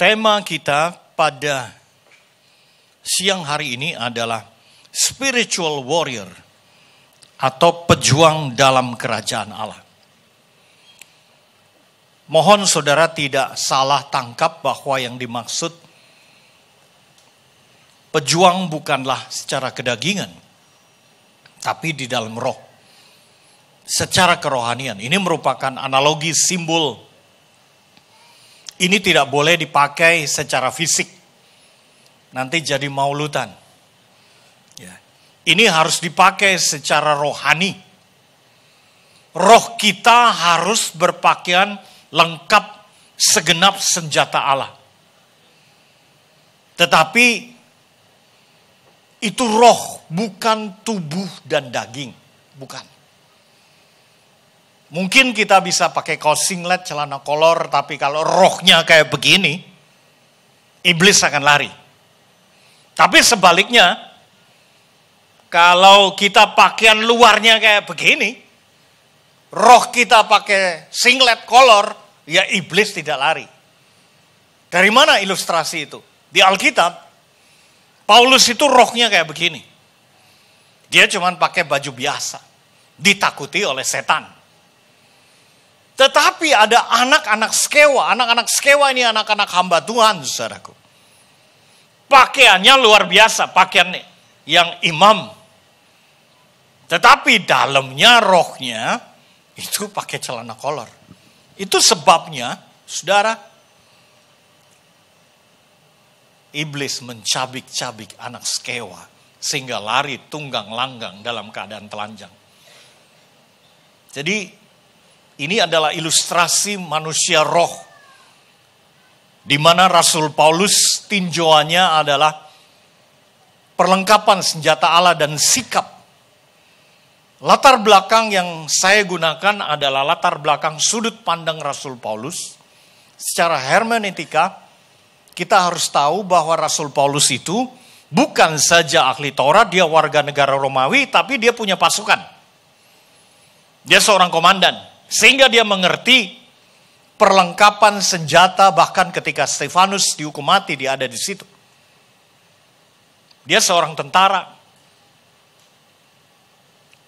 Tema kita pada siang hari ini adalah spiritual warrior atau pejuang dalam kerajaan Allah. Mohon saudara tidak salah tangkap bahwa yang dimaksud pejuang bukanlah secara kedagingan, tapi di dalam roh, secara kerohanian. Ini merupakan analogi simbol. Ini tidak boleh dipakai secara fisik. Nanti jadi maulutan. Ya. Ini harus dipakai secara rohani. Roh kita harus berpakaian lengkap segenap senjata Allah. Tetapi itu roh, bukan tubuh dan daging. Bukan. Mungkin kita bisa pakai kaos singlet, celana kolor, tapi kalau rohnya kayak begini, iblis akan lari. Tapi sebaliknya, kalau kita pakaian luarnya kayak begini, roh kita pakai singlet kolor, ya iblis tidak lari. Dari mana ilustrasi itu? Di Alkitab, Paulus itu rohnya kayak begini. Dia cuma pakai baju biasa, ditakuti oleh setan. Tetapi ada anak-anak Skewa. Anak-anak Skewa ini anak-anak hamba Tuhan, saudaraku. Pakaiannya luar biasa, pakaian yang imam. Tetapi dalamnya, rohnya, itu pakai celana kolor. Itu sebabnya, saudara, iblis mencabik-cabik anak Skewa, sehingga lari tunggang langgang dalam keadaan telanjang. Jadi, ini adalah ilustrasi manusia roh, di mana Rasul Paulus tinjauannya adalah perlengkapan senjata Allah dan sikap. Latar belakang yang saya gunakan adalah latar belakang sudut pandang Rasul Paulus. Secara hermeneutika, kita harus tahu bahwa Rasul Paulus itu bukan saja ahli Taurat, dia warga negara Romawi, tapi dia punya pasukan. Dia seorang komandan. Sehingga dia mengerti perlengkapan senjata, bahkan ketika Stefanus dihukum mati, dia ada di situ. Dia seorang tentara.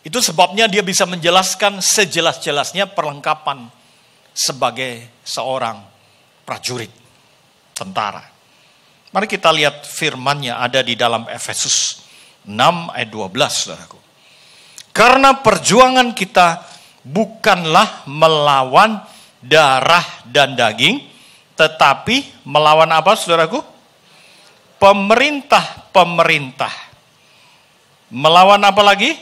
Itu sebabnya dia bisa menjelaskan sejelas-jelasnya perlengkapan sebagai seorang prajurit, tentara. Mari kita lihat firman-Nya ada di dalam Efesus 6 ayat 12, saudaraku. Karena perjuangan kita bukanlah melawan darah dan daging, tetapi melawan apa, saudaraku? Pemerintah-pemerintah. Melawan apa lagi?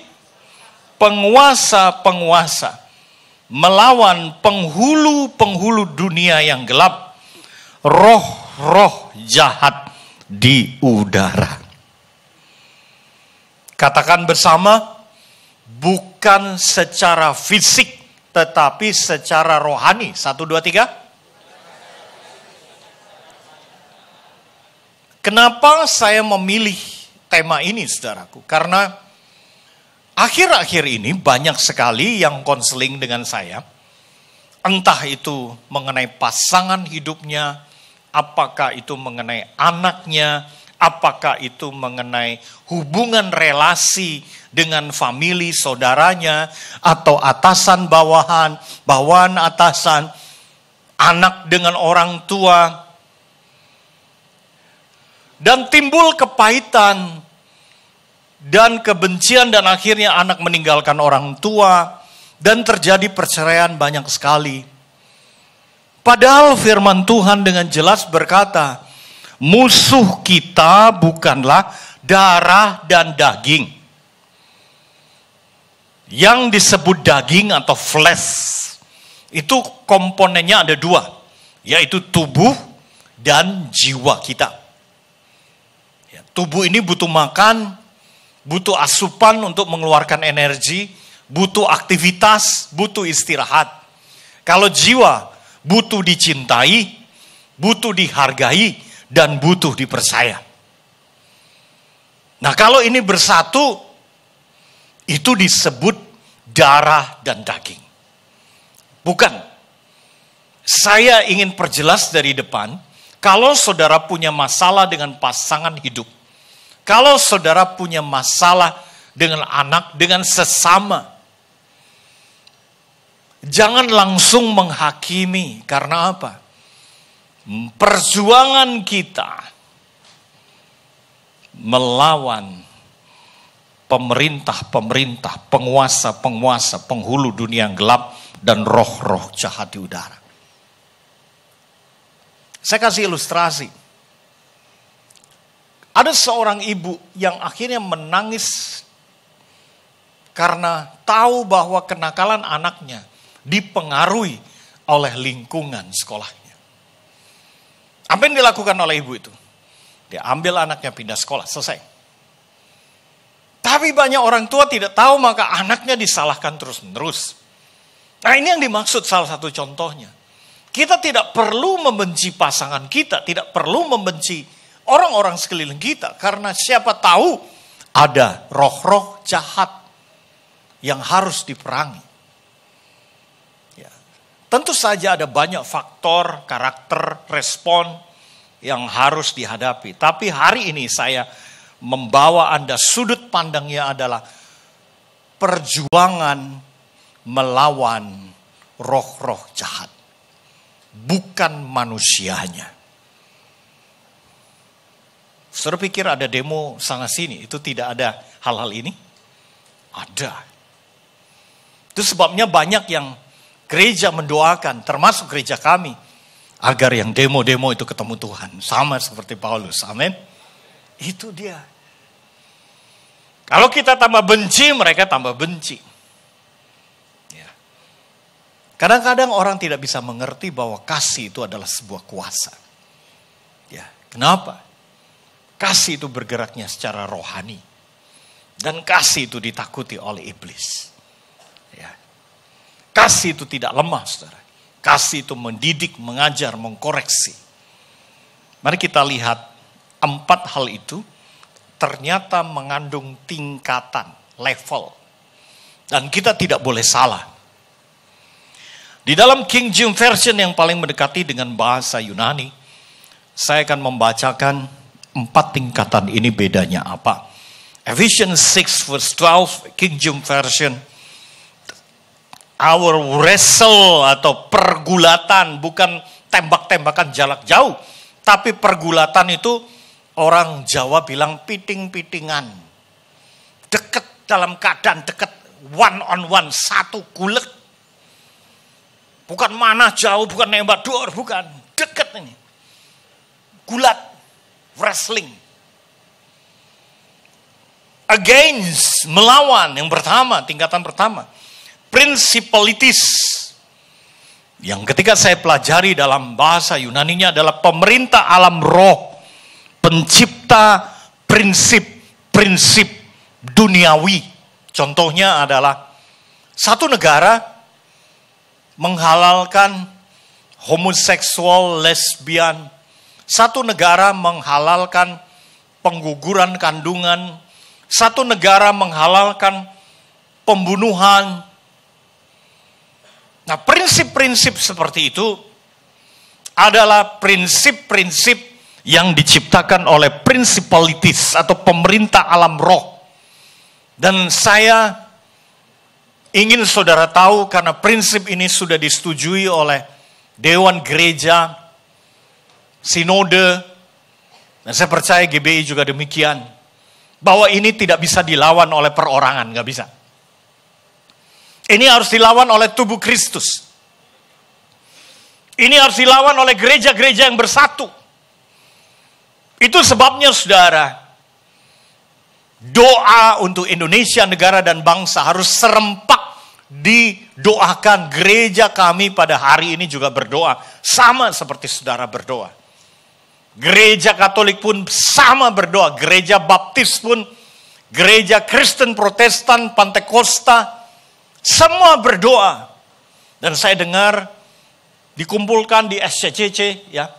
Penguasa-penguasa. Melawan penghulu-penghulu dunia yang gelap. Roh-roh jahat di udara. Katakan bersama, bukan secara fisik, tetapi secara rohani. 1, 2, 3. Kenapa saya memilih tema ini, saudaraku? Karena akhir-akhir ini banyak sekali yang konseling dengan saya. Entah itu mengenai pasangan hidupnya, apakah itu mengenai anaknya, apakah itu mengenai hubungan relasi dengan famili saudaranya, atau atasan bawahan, bawahan atasan, anak dengan orang tua. Dan timbul kepahitan dan kebencian, dan akhirnya anak meninggalkan orang tua, dan terjadi perceraian banyak sekali. Padahal firman Tuhan dengan jelas berkata, musuh kita bukanlah darah dan daging. Yang disebut daging atau flesh, itu komponennya ada 2, yaitu tubuh dan jiwa kita. Ya, tubuh ini butuh makan, butuh asupan untuk mengeluarkan energi, butuh aktivitas, butuh istirahat. Kalau jiwa butuh dicintai, butuh dihargai, dan butuh dipercaya. Nah, kalau ini bersatu, itu disebut darah dan daging. Bukan. Saya ingin perjelas dari depan, Kalau saudara punya masalah dengan pasangan hidup, kalau saudara punya masalah dengan anak, dengan sesama, jangan langsung menghakimi. Karena apa? Perjuangan kita melawan pemerintah, penguasa, penghulu dunia yang gelap, dan roh-roh jahat di udara. Saya kasih ilustrasi. Ada seorang ibu yang akhirnya menangis karena tahu bahwa kenakalan anaknya dipengaruhi oleh lingkungan sekolahnya. Apa yang dilakukan oleh ibu itu? Dia ambil anaknya pindah sekolah, selesai. Tapi banyak orang tua tidak tahu, maka anaknya disalahkan terus-menerus. Nah, ini yang dimaksud salah satu contohnya. Kita tidak perlu membenci pasangan kita, tidak perlu membenci orang-orang sekeliling kita, karena siapa tahu ada roh-roh jahat yang harus diperangi. Ya. Tentu saja ada banyak faktor, karakter, respon yang harus dihadapi. Tapi hari ini saya membawa Anda, sudut pandangnya adalah perjuangan melawan roh-roh jahat, bukan manusianya. Saudara pikir ada demo sana sini, itu tidak ada hal-hal ini? Ada. Itu sebabnya banyak yang gereja mendoakan, termasuk gereja kami, agar yang demo-demo itu ketemu Tuhan. Sama seperti Paulus, amin. Itu dia. Kalau kita tambah benci, mereka tambah benci. Ya. Kadang-kadang orang tidak bisa mengerti bahwa kasih itu adalah sebuah kuasa. Ya. Kenapa? Kasih itu bergeraknya secara rohani. Dan kasih itu ditakuti oleh iblis. Ya. Kasih itu tidak lemah, saudara. Kasih itu mendidik, mengajar, mengkoreksi. Mari kita lihat 4 hal itu ternyata mengandung tingkatan, level. Dan kita tidak boleh salah. Di dalam King James Version yang paling mendekati dengan bahasa Yunani, saya akan membacakan 4 tingkatan ini bedanya apa. Ephesians 6 verse 12, King James Version. Our wrestle atau pergulatan, bukan tembak-tembakan jarak jauh. Tapi pergulatan itu orang Jawa bilang piting-pitingan. Dekat dalam keadaan dekat, one on one, satu gulet. Bukan mana jauh, bukan nembak dor, bukan. Dekat ini. Gulat, wrestling. Against, melawan, yang pertama, tingkatan pertama. Principalities. Yang ketika saya pelajari dalam bahasa Yunaninya adalah pemerintah alam roh. Pencipta prinsip-prinsip duniawi. Contohnya adalah satu negara menghalalkan homoseksual, lesbian. Satu negara menghalalkan pengguguran kandungan. Satu negara menghalalkan pembunuhan. Nah, prinsip-prinsip seperti itu adalah prinsip-prinsip yang diciptakan oleh principalities atau pemerintah alam roh. Dan saya ingin saudara tahu karena prinsip ini sudah disetujui oleh Dewan Gereja, Sinode, dan saya percaya GBI juga demikian, bahwa ini tidak bisa dilawan oleh perorangan, nggak bisa. Ini harus dilawan oleh tubuh Kristus. Ini harus dilawan oleh gereja-gereja yang bersatu. Itu sebabnya saudara, doa untuk Indonesia, negara dan bangsa harus serempak didoakan. Gereja kami pada hari ini juga berdoa, sama seperti saudara berdoa. Gereja Katolik pun sama berdoa, gereja Baptis pun, gereja Kristen, Protestan, Pantekosta, semua berdoa. Dan saya dengar dikumpulkan di SCCC, ya,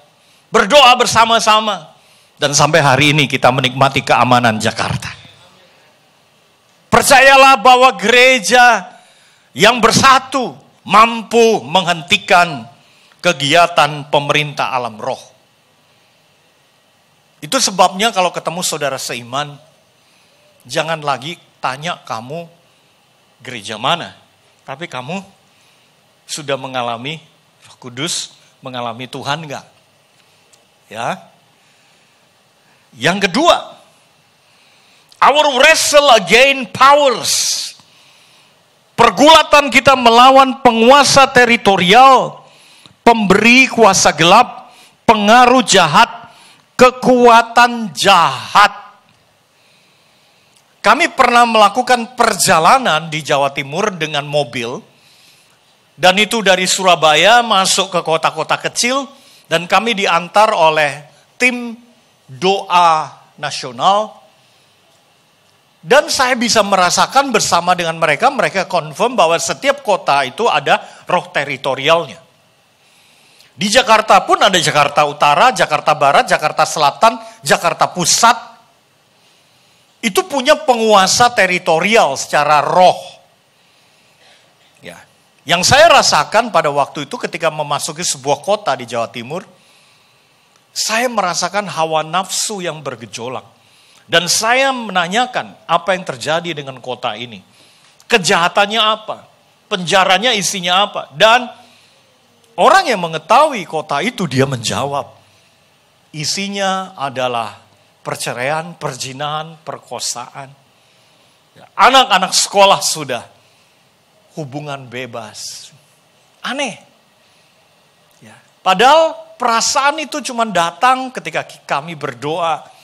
berdoa bersama-sama. Dan sampai hari ini kita menikmati keamanan Jakarta. Percayalah bahwa gereja yang bersatu mampu menghentikan kegiatan pemerintah alam roh. Itu sebabnya kalau ketemu saudara seiman, jangan lagi tanya kamu gereja mana. Tapi kamu sudah mengalami Roh Kudus, mengalami Tuhan enggak? Ya. Yang kedua, our wrestle against powers. Pergulatan kita melawan penguasa teritorial, pemberi kuasa gelap, pengaruh jahat, kekuatan jahat. Kami pernah melakukan perjalanan di Jawa Timur dengan mobil, dan itu dari Surabaya masuk ke kota-kota kecil, dan kami diantar oleh tim doa nasional. Dan saya bisa merasakan bersama dengan mereka confirm bahwa setiap kota itu ada roh teritorialnya. Di Jakarta pun ada Jakarta Utara, Jakarta Barat, Jakarta Selatan, Jakarta Pusat. Itu punya penguasa teritorial secara roh. Ya. Yang saya rasakan pada waktu itu ketika memasuki sebuah kota di Jawa Timur, saya merasakan hawa nafsu yang bergejolak. Dan saya menanyakan apa yang terjadi dengan kota ini. Kejahatannya apa? Penjaranya isinya apa? Dan orang yang mengetahui kota itu dia menjawab. Isinya adalah perceraian, perzinahan, perkosaan. Anak-anak sekolah sudah hubungan bebas. Aneh. Ya. Padahal perasaan itu cuma datang ketika kami berdoa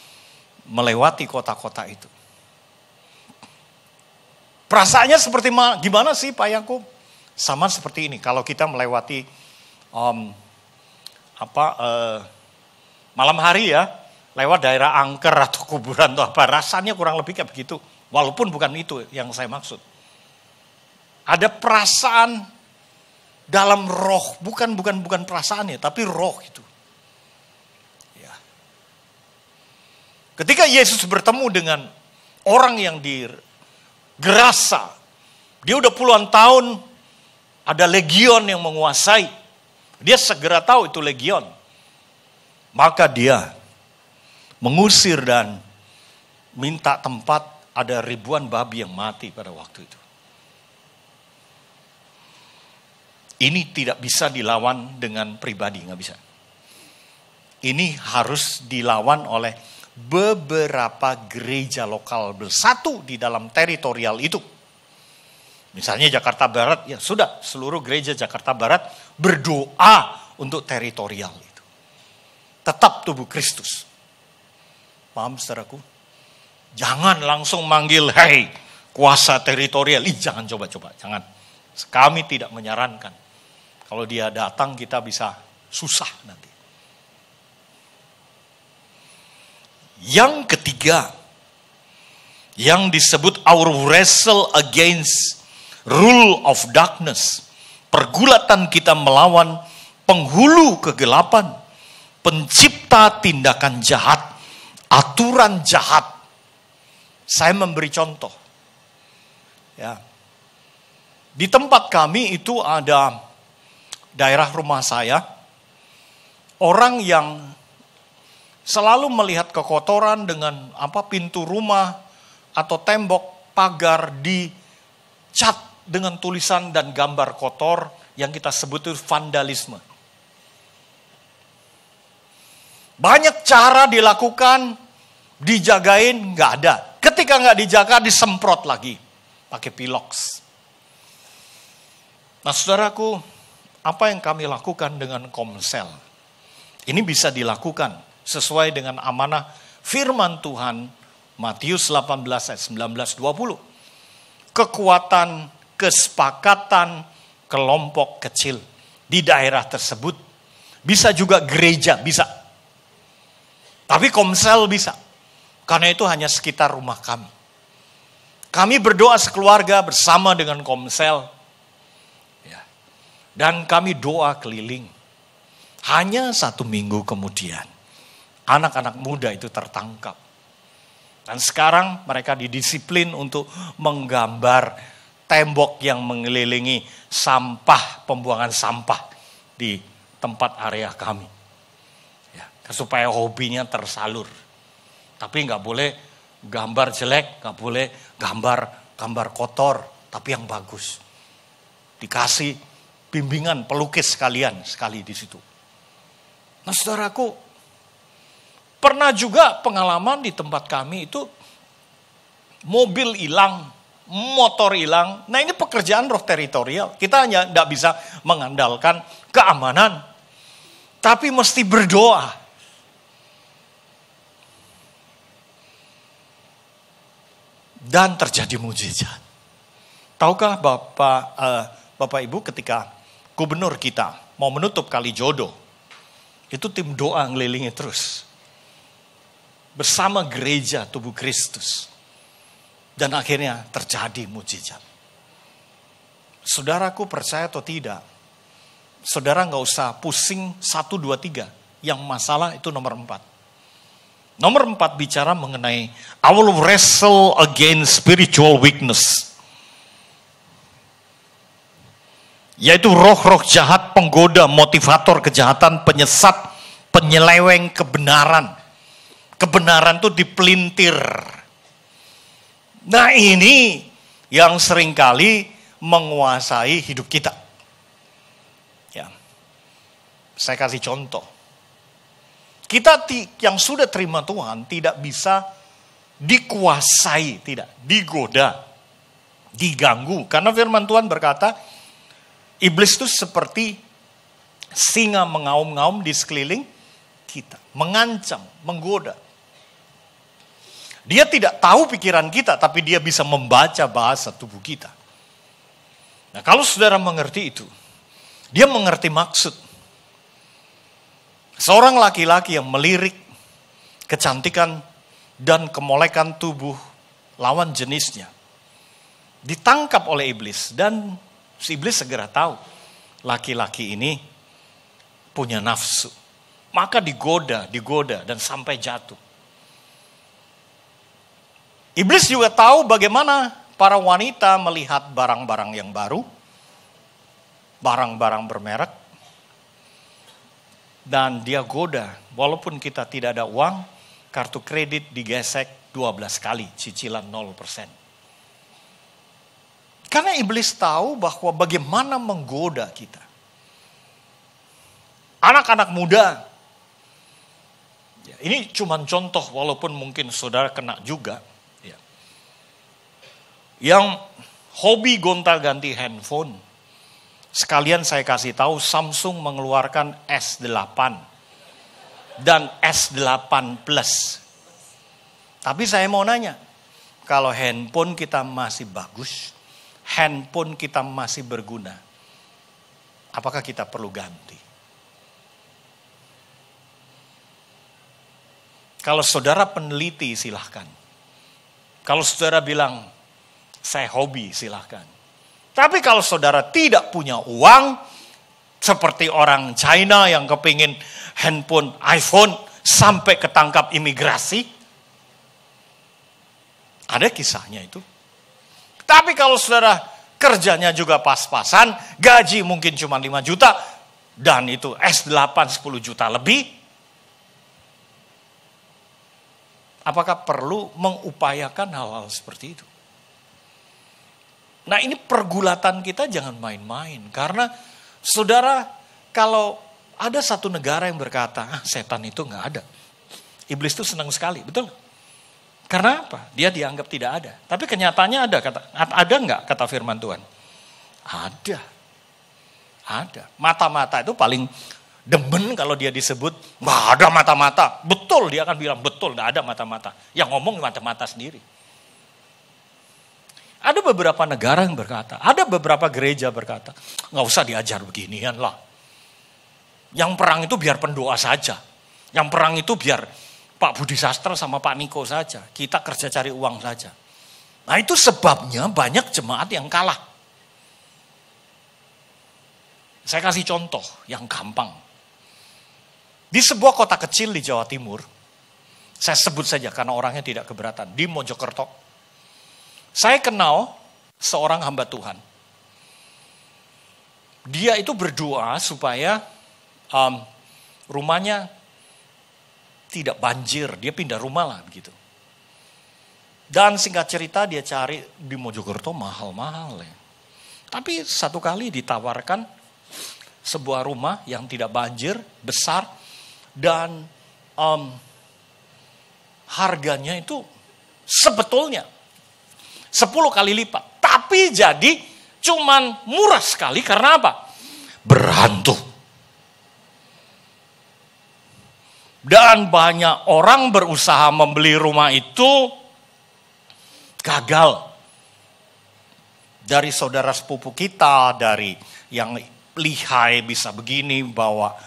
melewati kota-kota itu. Perasaannya seperti gimana sih Pak Yakub? Sama seperti ini. Kalau kita melewati malam hari ya, lewat daerah angker atau kuburan atau apa, rasanya kurang lebih kayak begitu. Walaupun bukan itu yang saya maksud. Ada perasaan dalam roh, bukan perasaannya, tapi roh itu. Ketika Yesus bertemu dengan orang yang di Gerasa, dia udah puluhan tahun, ada legion yang menguasai. Dia segera tahu itu legion. Maka dia mengusir dan minta tempat, ada ribuan babi yang mati pada waktu itu. Ini tidak bisa dilawan dengan pribadi, nggak bisa. Ini harus dilawan oleh beberapa gereja lokal bersatu di dalam teritorial itu. Misalnya Jakarta Barat, ya sudah seluruh gereja Jakarta Barat berdoa untuk teritorial itu. Tetap tubuh Kristus. Paham saudaraku? Jangan langsung manggil, hei kuasa teritorial. Jangan coba-coba, jangan. Kami tidak menyarankan. Kalau dia datang kita bisa susah nanti. Yang ketiga, yang disebut our wrestle against rule of darkness. Pergulatan kita melawan penghulu kegelapan, pencipta tindakan jahat, aturan jahat. Saya memberi contoh. Ya. Di tempat kami itu ada daerah rumah saya, orang yang selalu melihat kekotoran dengan pintu rumah atau tembok pagar dicat dengan tulisan dan gambar kotor yang kita sebut itu vandalisme. Banyak cara dilakukan, dijagain, nggak ada. Ketika nggak dijaga, disemprot lagi pakai piloks. Nah, saudaraku, apa yang kami lakukan dengan Komsel? Ini bisa dilakukan sesuai dengan amanah firman Tuhan Matius 18 ayat 19-20. Kekuatan, kesepakatan kelompok kecil di daerah tersebut. Bisa juga gereja, bisa. Tapi Komsel bisa. Karena itu hanya sekitar rumah kami. Kami berdoa sekeluarga bersama dengan Komsel. Ya. Dan kami doa keliling. Hanya 1 minggu kemudian, anak-anak muda itu tertangkap. Dan sekarang mereka didisiplin untuk menggambar tembok yang mengelilingi pembuangan sampah di tempat area kami. Ya, supaya hobinya tersalur. Tapi nggak boleh gambar jelek, nggak boleh gambar kotor, tapi yang bagus. Dikasih bimbingan pelukis sekalian sekali di situ. Nah saudaraku, pernah juga pengalaman di tempat kami itu mobil hilang, motor hilang. Nah ini pekerjaan roh teritorial. Kita hanya tidak bisa mengandalkan keamanan, tapi mesti berdoa. Dan terjadi mujizat. Tahukah Bapak Ibu, ketika gubernur kita mau menutup Kali Jodo, itu tim doa ngelilingi terus. Bersama gereja tubuh Kristus. Dan akhirnya terjadi mujizat. Saudaraku percaya atau tidak, saudara nggak usah pusing 1, 2, 3. Yang masalah itu nomor 4. Nomor 4 bicara mengenai I will wrestle against spiritual weakness. Yaitu roh-roh jahat, penggoda, motivator kejahatan, penyesat, penyeleweng kebenaran. Kebenaran itu dipelintir. Nah ini yang seringkali menguasai hidup kita. Ya, saya kasih contoh. Kita yang sudah terima Tuhan tidak bisa dikuasai, tidak digoda, diganggu. Karena firman Tuhan berkata, iblis itu seperti singa mengaum-ngaum di sekeliling kita. Mengancam, menggoda. Dia tidak tahu pikiran kita, tapi dia bisa membaca bahasa tubuh kita. Nah kalau saudara mengerti itu, dia mengerti maksud. Seorang laki-laki yang melirik kecantikan dan kemolekan tubuh lawan jenisnya. Ditangkap oleh iblis dan si iblis segera tahu laki-laki ini punya nafsu. Maka digoda dan sampai jatuh. Iblis juga tahu bagaimana para wanita melihat barang-barang yang baru, barang-barang bermerek, dan dia goda, walaupun kita tidak ada uang, kartu kredit digesek 12 kali, cicilan 0%. Karena iblis tahu bahwa bagaimana menggoda kita. Anak-anak muda, ya, ini cuma contoh walaupun mungkin saudara kena juga. Ya. Yang hobi gonta-ganti handphone. Sekalian saya kasih tahu Samsung mengeluarkan S8 dan S8 Plus. Tapi saya mau nanya, kalau handphone kita masih bagus, handphone kita masih berguna, apakah kita perlu ganti? Kalau saudara peneliti silahkan. Kalau saudara bilang, saya hobi silahkan. Tapi kalau saudara tidak punya uang, seperti orang China yang kepingin handphone iPhone sampai ketangkap imigrasi, ada kisahnya itu. Tapi kalau saudara kerjanya juga pas-pasan, gaji mungkin cuma 5 juta, dan itu S8 10 juta lebih, apakah perlu mengupayakan hal-hal seperti itu? Nah ini pergulatan kita jangan main-main. Karena saudara, kalau ada satu negara yang berkata, setan itu gak ada. Iblis itu senang sekali, betul? Karena apa? Dia dianggap tidak ada. Tapi kenyataannya ada. Ada nggak kata firman Tuhan? Ada. Ada. Mata-mata itu paling demen kalau dia disebut, nggak ada mata-mata. Betul, dia akan bilang, betul, nggak ada mata-mata. Yang ngomong mata-mata sendiri. Ada beberapa negara yang berkata, ada beberapa gereja berkata, nggak usah diajar beginian lah. Yang perang itu biar pendoa saja. Yang perang itu biar Pak Budi Sastra sama Pak Niko saja. Kita kerja cari uang saja. Nah itu sebabnya banyak jemaat yang kalah. Saya kasih contoh yang gampang. Di sebuah kota kecil di Jawa Timur, saya sebut saja karena orangnya tidak keberatan, di Mojokerto. Saya kenal seorang hamba Tuhan. Dia itu berdoa supaya rumahnya tidak banjir, dia pindah rumah lah begitu. Dan singkat cerita dia cari di Mojokerto mahal-mahal ya. Tapi satu kali ditawarkan sebuah rumah yang tidak banjir, besar, dan harganya itu sebetulnya 10 kali lipat. Tapi jadi cuman murah sekali karena apa? Berhantu. Dan banyak orang berusaha membeli rumah itu gagal. Dari saudara sepupu kita, dari yang lihai bisa begini, bawa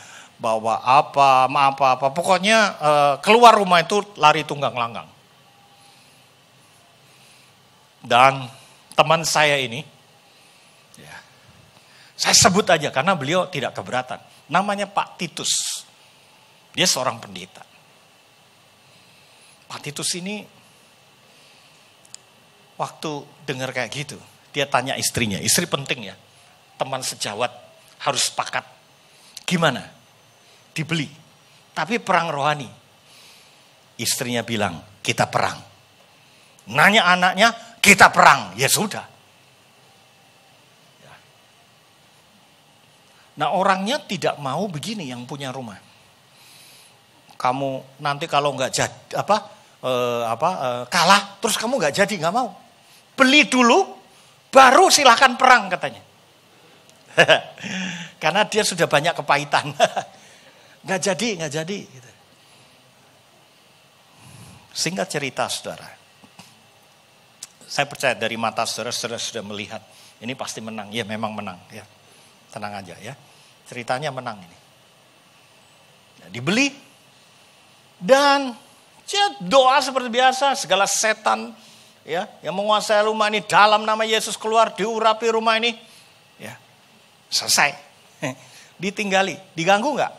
apa. Pokoknya keluar rumah itu lari tunggang langgang. Dan teman saya ini, ya, saya sebut aja karena beliau tidak keberatan. Namanya Pak Titus. Dia seorang pendeta. Pak Titus ini waktu dengar kayak gitu, dia tanya istrinya, istri penting ya, teman sejawat harus sepakat. Gimana? Dibeli. Tapi perang rohani. Istrinya bilang, kita perang. Nanya anaknya, kita perang. Ya sudah. Nah orangnya tidak mau begini yang punya rumah. Kamu nanti kalau nggak jadi kalah, terus kamu nggak jadi, nggak mau. Beli dulu, baru silahkan perang katanya. Karena dia sudah banyak kepahitan. Nggak jadi. Gitu. Singkat cerita saudara, saya percaya dari mata saudara sudah melihat, ini pasti menang. Ya memang menang. Ya, tenang aja ya. Ceritanya menang ini. Ya, dibeli. Dan doa seperti biasa, segala setan ya yang menguasai rumah ini dalam nama Yesus keluar, diurapi rumah ini. Ya. Selesai. Ditinggali, diganggu enggak?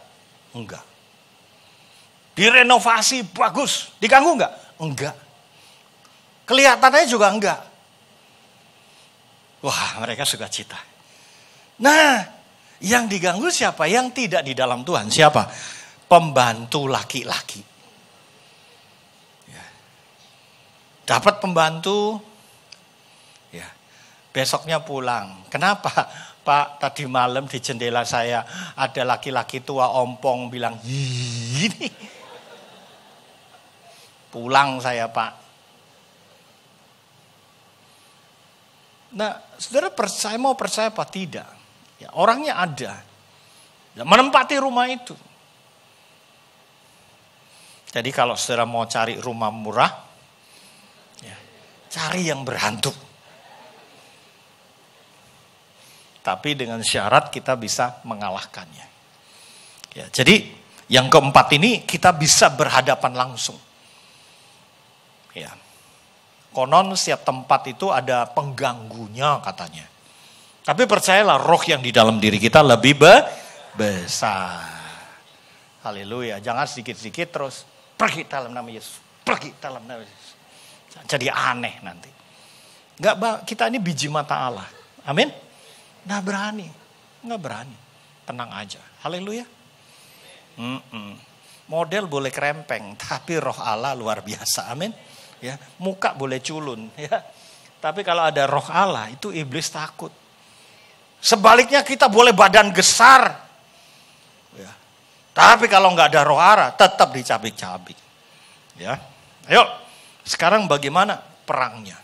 Enggak. Direnovasi bagus, diganggu enggak? Enggak. Kelihatannya juga enggak. Wah, mereka suka cita. Nah, yang diganggu siapa? Yang tidak di dalam Tuhan. Siapa? Pembantu laki-laki. Dapat pembantu, ya besoknya pulang. Kenapa? Pak, tadi malam di jendela saya ada laki-laki tua ompong bilang, ini. Pulang saya Pak. Nah, saudara mau percaya apa tidak? Ya, orangnya ada. Menempati rumah itu. Jadi kalau saudara mau cari rumah murah, cari yang berhantu. Tapi dengan syarat kita bisa mengalahkannya. Ya, jadi yang keempat ini kita bisa berhadapan langsung. Ya. Konon setiap tempat itu ada pengganggunya katanya. Tapi percayalah roh yang di dalam diri kita lebih besar. Haleluya. Jangan sedikit-sedikit terus pergi dalam nama Yesus. Pergi dalam nama Yesus. Jadi aneh nanti. Kita ini biji mata Allah. Amin. Nggak berani. Tenang aja. Haleluya. Model boleh kerempeng, tapi roh Allah luar biasa. Amin. Ya, muka boleh culun. Ya. Tapi kalau ada roh Allah, itu iblis takut. Sebaliknya kita boleh badan besar. Ya. Tapi kalau nggak ada roh Allah, tetap dicabik-cabik. Ya. Ayo. Sekarang bagaimana perangnya?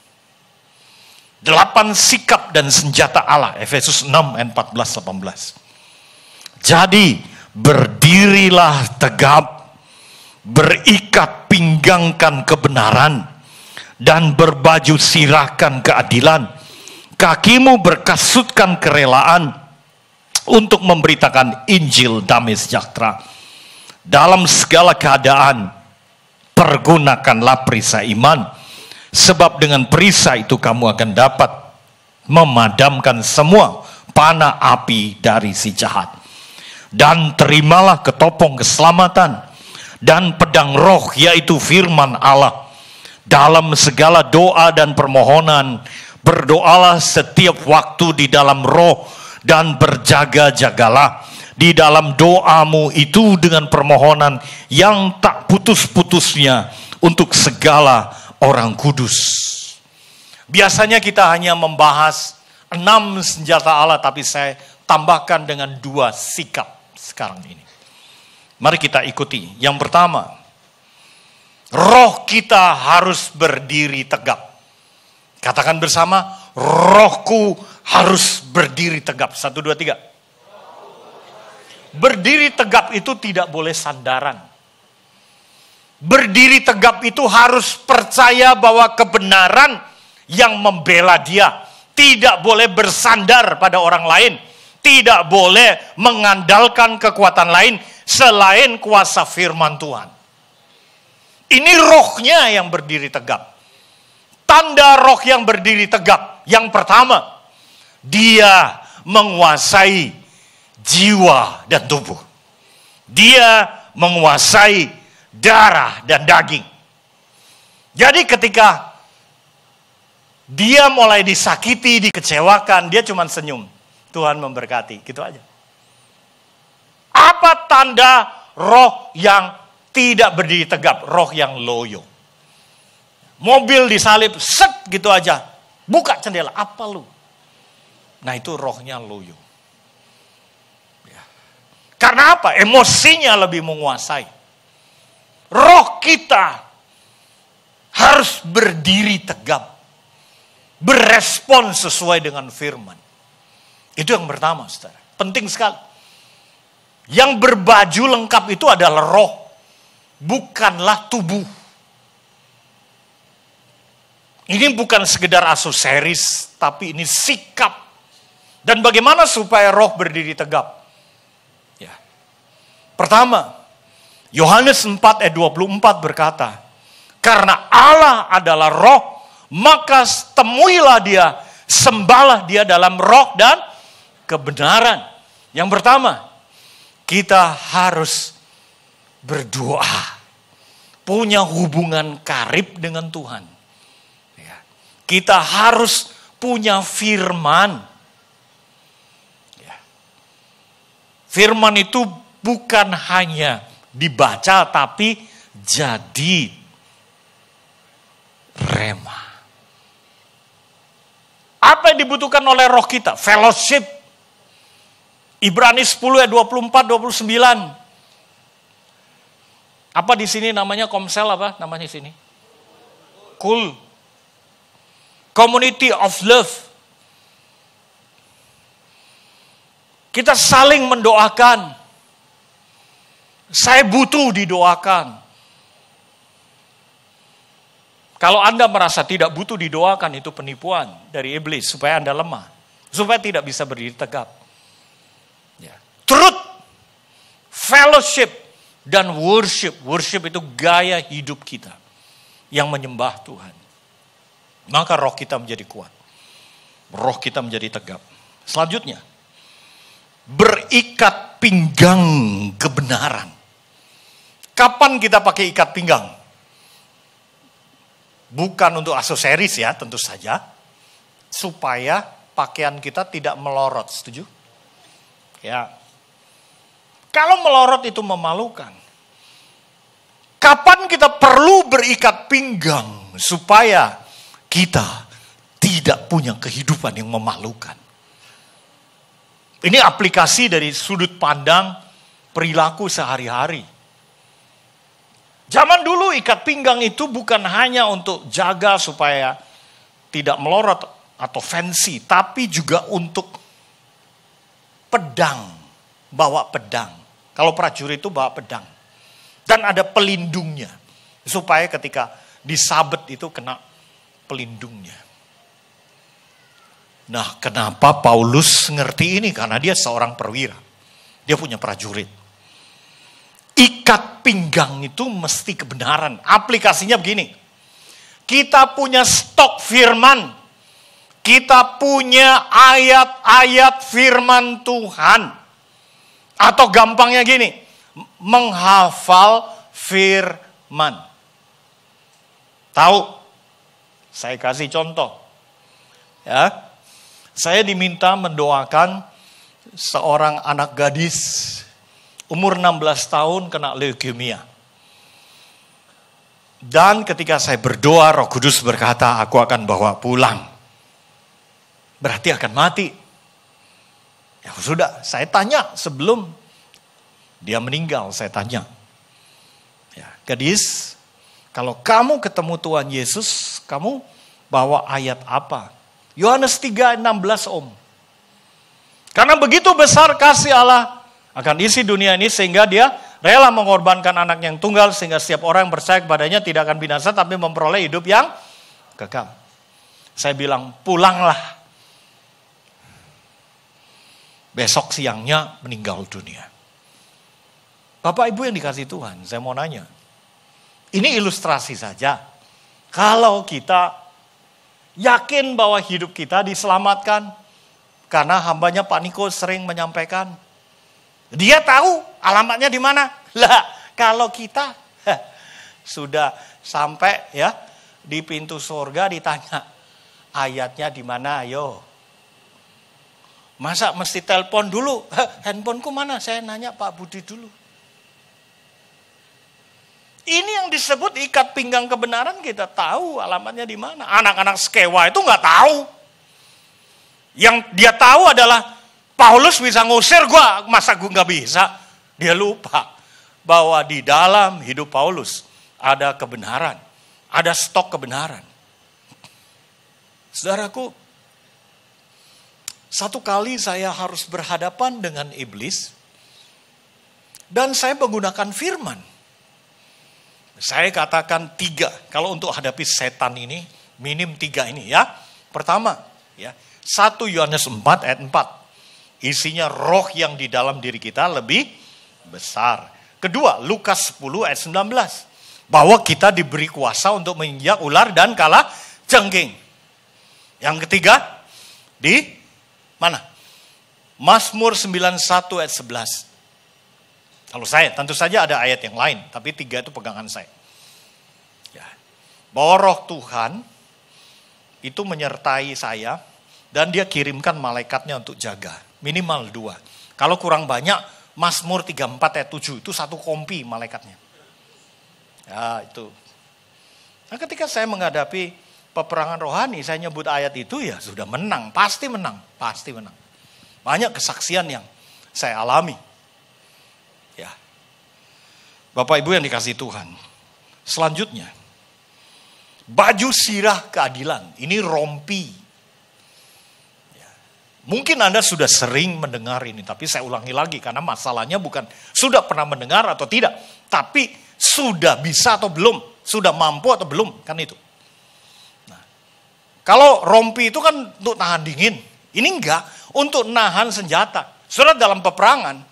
8 sikap dan senjata Allah. Efesus 6 ayat 14-18. Jadi berdirilah tegap, berikat pinggangkan kebenaran, dan berbaju sirahkan keadilan. Kakimu berkasutkan kerelaan untuk memberitakan Injil damai sejahtera. Dalam segala keadaan, pergunakanlah perisai iman, sebab dengan perisai itu kamu akan dapat memadamkan semua panah api dari si jahat. Dan terimalah ketopong keselamatan dan pedang roh, yaitu firman Allah. Dalam segala doa dan permohonan, berdoalah setiap waktu di dalam roh, dan berjaga-jagalah di dalam doamu itu dengan permohonan yang tak putus-putusnya untuk segala orang kudus. Biasanya kita hanya membahas 6 senjata Allah, tapi saya tambahkan dengan 2 sikap sekarang ini. Mari kita ikuti. Yang pertama, roh kita harus berdiri tegap. Katakan bersama, rohku harus berdiri tegap. 1, 2, 3. Berdiri tegap itu tidak boleh sandaran. Berdiri tegap itu harus percaya bahwa kebenaran yang membela dia. Tidak boleh bersandar pada orang lain. Tidak boleh mengandalkan kekuatan lain selain kuasa firman Tuhan. Ini rohnya yang berdiri tegap. Tanda roh yang berdiri tegap. Yang pertama, dia menguasai jiwa dan tubuh. Dia menguasai darah dan daging. Jadi ketika dia mulai disakiti, dikecewakan, dia cuma senyum. Tuhan memberkati, gitu aja. Apa tanda roh yang tidak berdiri tegap? Roh yang loyo. Mobil disalib, set gitu aja. Buka jendela, apa lu? Nah itu rohnya loyo. Ya. Karena apa? Emosinya lebih menguasai. Roh kita harus berdiri tegap. Berespon sesuai dengan firman. Itu yang pertama, saudara. Penting sekali. Yang berbaju lengkap itu adalah roh. Bukanlah tubuh. Ini bukan sekedar aksesoris, tapi ini sikap. Dan bagaimana supaya roh berdiri tegap? Ya. Pertama, Yohanes 4 ayat 24 berkata, karena Allah adalah roh, maka temuilah dia, sembahlah dia dalam roh dan kebenaran. Yang pertama, kita harus berdoa. Punya hubungan karib dengan Tuhan. Kita harus punya firman. Firman itu bukan hanya dibaca, tapi jadi rema. Apa yang dibutuhkan oleh roh kita? Fellowship. Ibrani 10 ayat 24-29. Apa di sini namanya komsel apa? Namanya sini? Cool. Community of love. Kita saling mendoakan. Saya butuh didoakan. Kalau Anda merasa tidak butuh didoakan, itu penipuan dari iblis supaya Anda lemah. Supaya tidak bisa berdiri tegap. Ya. Truth, fellowship, dan worship. Worship itu gaya hidup kita yang menyembah Tuhan. Maka roh kita menjadi kuat. Roh kita menjadi tegap. Selanjutnya, berikat pinggang kebenaran. Kapan kita pakai ikat pinggang? Bukan untuk aksesoris ya, tentu saja. Supaya pakaian kita tidak melorot, setuju? Ya. Kalau melorot itu memalukan. Kapan kita perlu berikat pinggang supaya kita tidak punya kehidupan yang memalukan. Ini aplikasi dari sudut pandang perilaku sehari-hari. Zaman dulu ikat pinggang itu bukan hanya untuk jaga supaya tidak melorot atau fancy, tapi juga untuk pedang, bawa pedang. Kalau prajurit itu bawa pedang. Dan ada pelindungnya, supaya ketika disabet itu kena pelindungnya. Nah, kenapa Paulus ngerti ini? Karena dia seorang perwira. Dia punya prajurit. Ikat pinggang itu mesti kebenaran. Aplikasinya begini. Kita punya stok firman. Kita punya ayat-ayat firman Tuhan. Atau gampangnya gini. Menghafal firman. Tahu? Saya kasih contoh. Ya. Saya diminta mendoakan seorang anak gadis umur 16 tahun kena leukemia. Dan ketika saya berdoa, Roh Kudus berkata, aku akan bawa pulang. Berarti akan mati. Ya sudah, saya tanya sebelum dia meninggal, saya tanya. Ya, gadis, kalau kamu ketemu Tuhan Yesus, kamu bawa ayat apa? Yohanes 3:16 Om. Karena begitu besar kasih Allah akan isi dunia ini sehingga dia rela mengorbankan anak yang tunggal sehingga setiap orang yang percaya kepadanya tidak akan binasa tapi memperoleh hidup yang kekal. Saya bilang pulanglah. Besok siangnya meninggal dunia. Bapak Ibu yang dikasih Tuhan, saya mau nanya. Ini ilustrasi saja. Kalau kita yakin bahwa hidup kita diselamatkan, karena hambanya Pak Niko sering menyampaikan, dia tahu alamatnya di mana. Lah, kalau kita sudah sampai ya di pintu surga ditanya ayatnya di mana, ayo. Masa mesti telepon dulu? Handphoneku mana? Saya nanya Pak Budi dulu. Ini yang disebut ikat pinggang kebenaran, kita tahu alamatnya di mana. Anak-anak Skewa itu nggak tahu. Yang dia tahu adalah Paulus bisa ngusir gua, masa gua nggak bisa? Dia lupa bahwa di dalam hidup Paulus ada kebenaran, ada stok kebenaran. Saudaraku, satu kali saya harus berhadapan dengan iblis dan saya menggunakan firman. Saya katakan 3. Kalau untuk hadapi setan ini, minim 3 ini ya. Pertama, ya 1 Yohanes 4 ayat 4. Isinya roh yang di dalam diri kita lebih besar. Kedua, Lukas 10 ayat 19. Bahwa kita diberi kuasa untuk menginjak ular dan kala jengking. Yang ketiga, di mana? Mazmur 91 ayat 11. Kalau saya, tentu saja ada ayat yang lain, tapi 3 itu pegangan saya. Ya. Bahwa roh Tuhan itu menyertai saya, dan dia kirimkan malaikatnya untuk jaga. Minimal 2. Kalau kurang banyak, Mazmur 34 ayat 7, itu 1 kompi malaikatnya. Ya itu. Nah ketika saya menghadapi peperangan rohani, saya nyebut ayat itu ya sudah menang. Pasti menang, pasti menang. Banyak kesaksian yang saya alami. Ya, Bapak Ibu yang dikasih Tuhan. Selanjutnya, baju sirah keadilan. Ini rompi. Ya. Mungkin Anda sudah sering mendengar ini, tapi saya ulangi lagi karena masalahnya bukan sudah pernah mendengar atau tidak, tapi sudah bisa atau belum, sudah mampu atau belum, kan itu. Nah, kalau rompi itu kan untuk nahan dingin, ini enggak, untuk nahan senjata. Saudara dalam peperangan,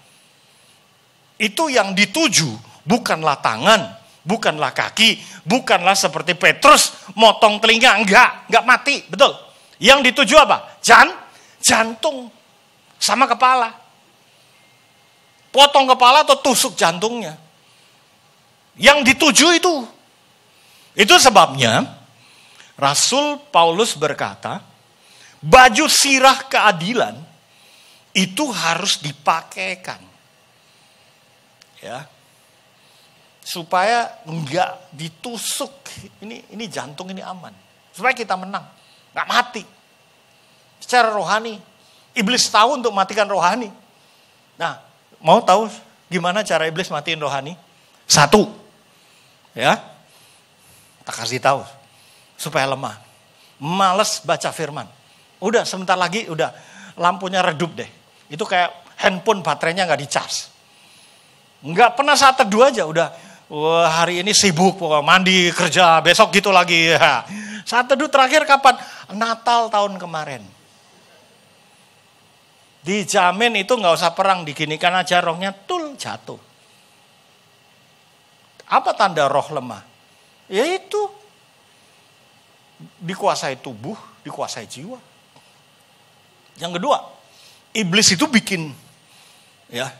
itu yang dituju bukanlah tangan, bukanlah kaki, bukanlah seperti Petrus motong telinga, enggak mati, betul. Yang dituju apa? Jantung sama kepala. Potong kepala atau tusuk jantungnya. Yang dituju itu. Itu sebabnya Rasul Paulus berkata, baju sirah keadilan itu harus dipakaikan. Ya, supaya enggak ditusuk. Ini jantung ini aman. Supaya kita menang, enggak mati. Secara rohani, iblis tahu untuk matikan rohani. Nah, mau tahu gimana cara iblis matiin rohani? 1, ya, tak kasih tahu supaya lemah, malas baca firman. Udah sebentar lagi, udah lampunya redup deh. Itu kayak handphone baterainya nggak dicas. Nggak pernah saat teduh aja, udah wah, hari ini sibuk, mandi, kerja, besok gitu lagi. Ya. Saat teduh terakhir kapan? Natal tahun kemarin. Dijamin itu nggak usah perang, diginikan aja rohnya, tul jatuh. Apa tanda roh lemah? Yaitu dikuasai tubuh, dikuasai jiwa. Yang kedua, iblis itu bikin ya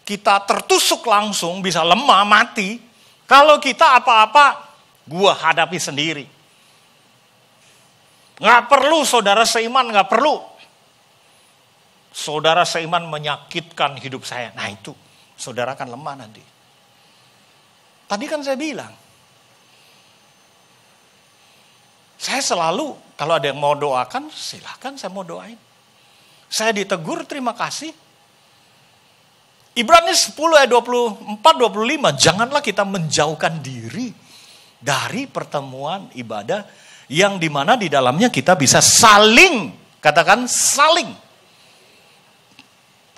kita tertusuk langsung, bisa lemah, mati. Kalau kita apa-apa, gua hadapi sendiri. Nggak perlu saudara seiman, nggak perlu. saudara seiman menyakitkan hidup saya. Nah itu, saudara akan lemah nanti. Tadi kan saya bilang, saya selalu, kalau ada yang mau doakan, silahkan saya mau doain. Saya ditegur, terima kasih. Ibrani 10 ayat 24-25, janganlah kita menjauhkan diri dari pertemuan ibadah yang dimana di dalamnya kita bisa saling, katakan saling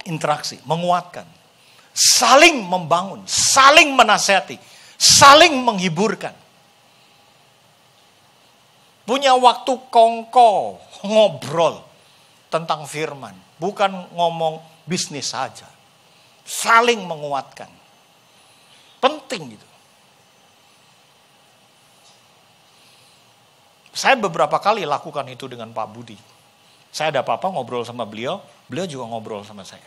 interaksi, menguatkan, saling membangun, saling menasihati, saling menghiburkan. Punya waktu kongko, ngobrol tentang firman. Bukan ngomong bisnis saja. Saling menguatkan. Penting gitu. Saya beberapa kali lakukan itu dengan Pak Budi. Saya ada apa-apa ngobrol sama beliau, beliau juga ngobrol sama saya.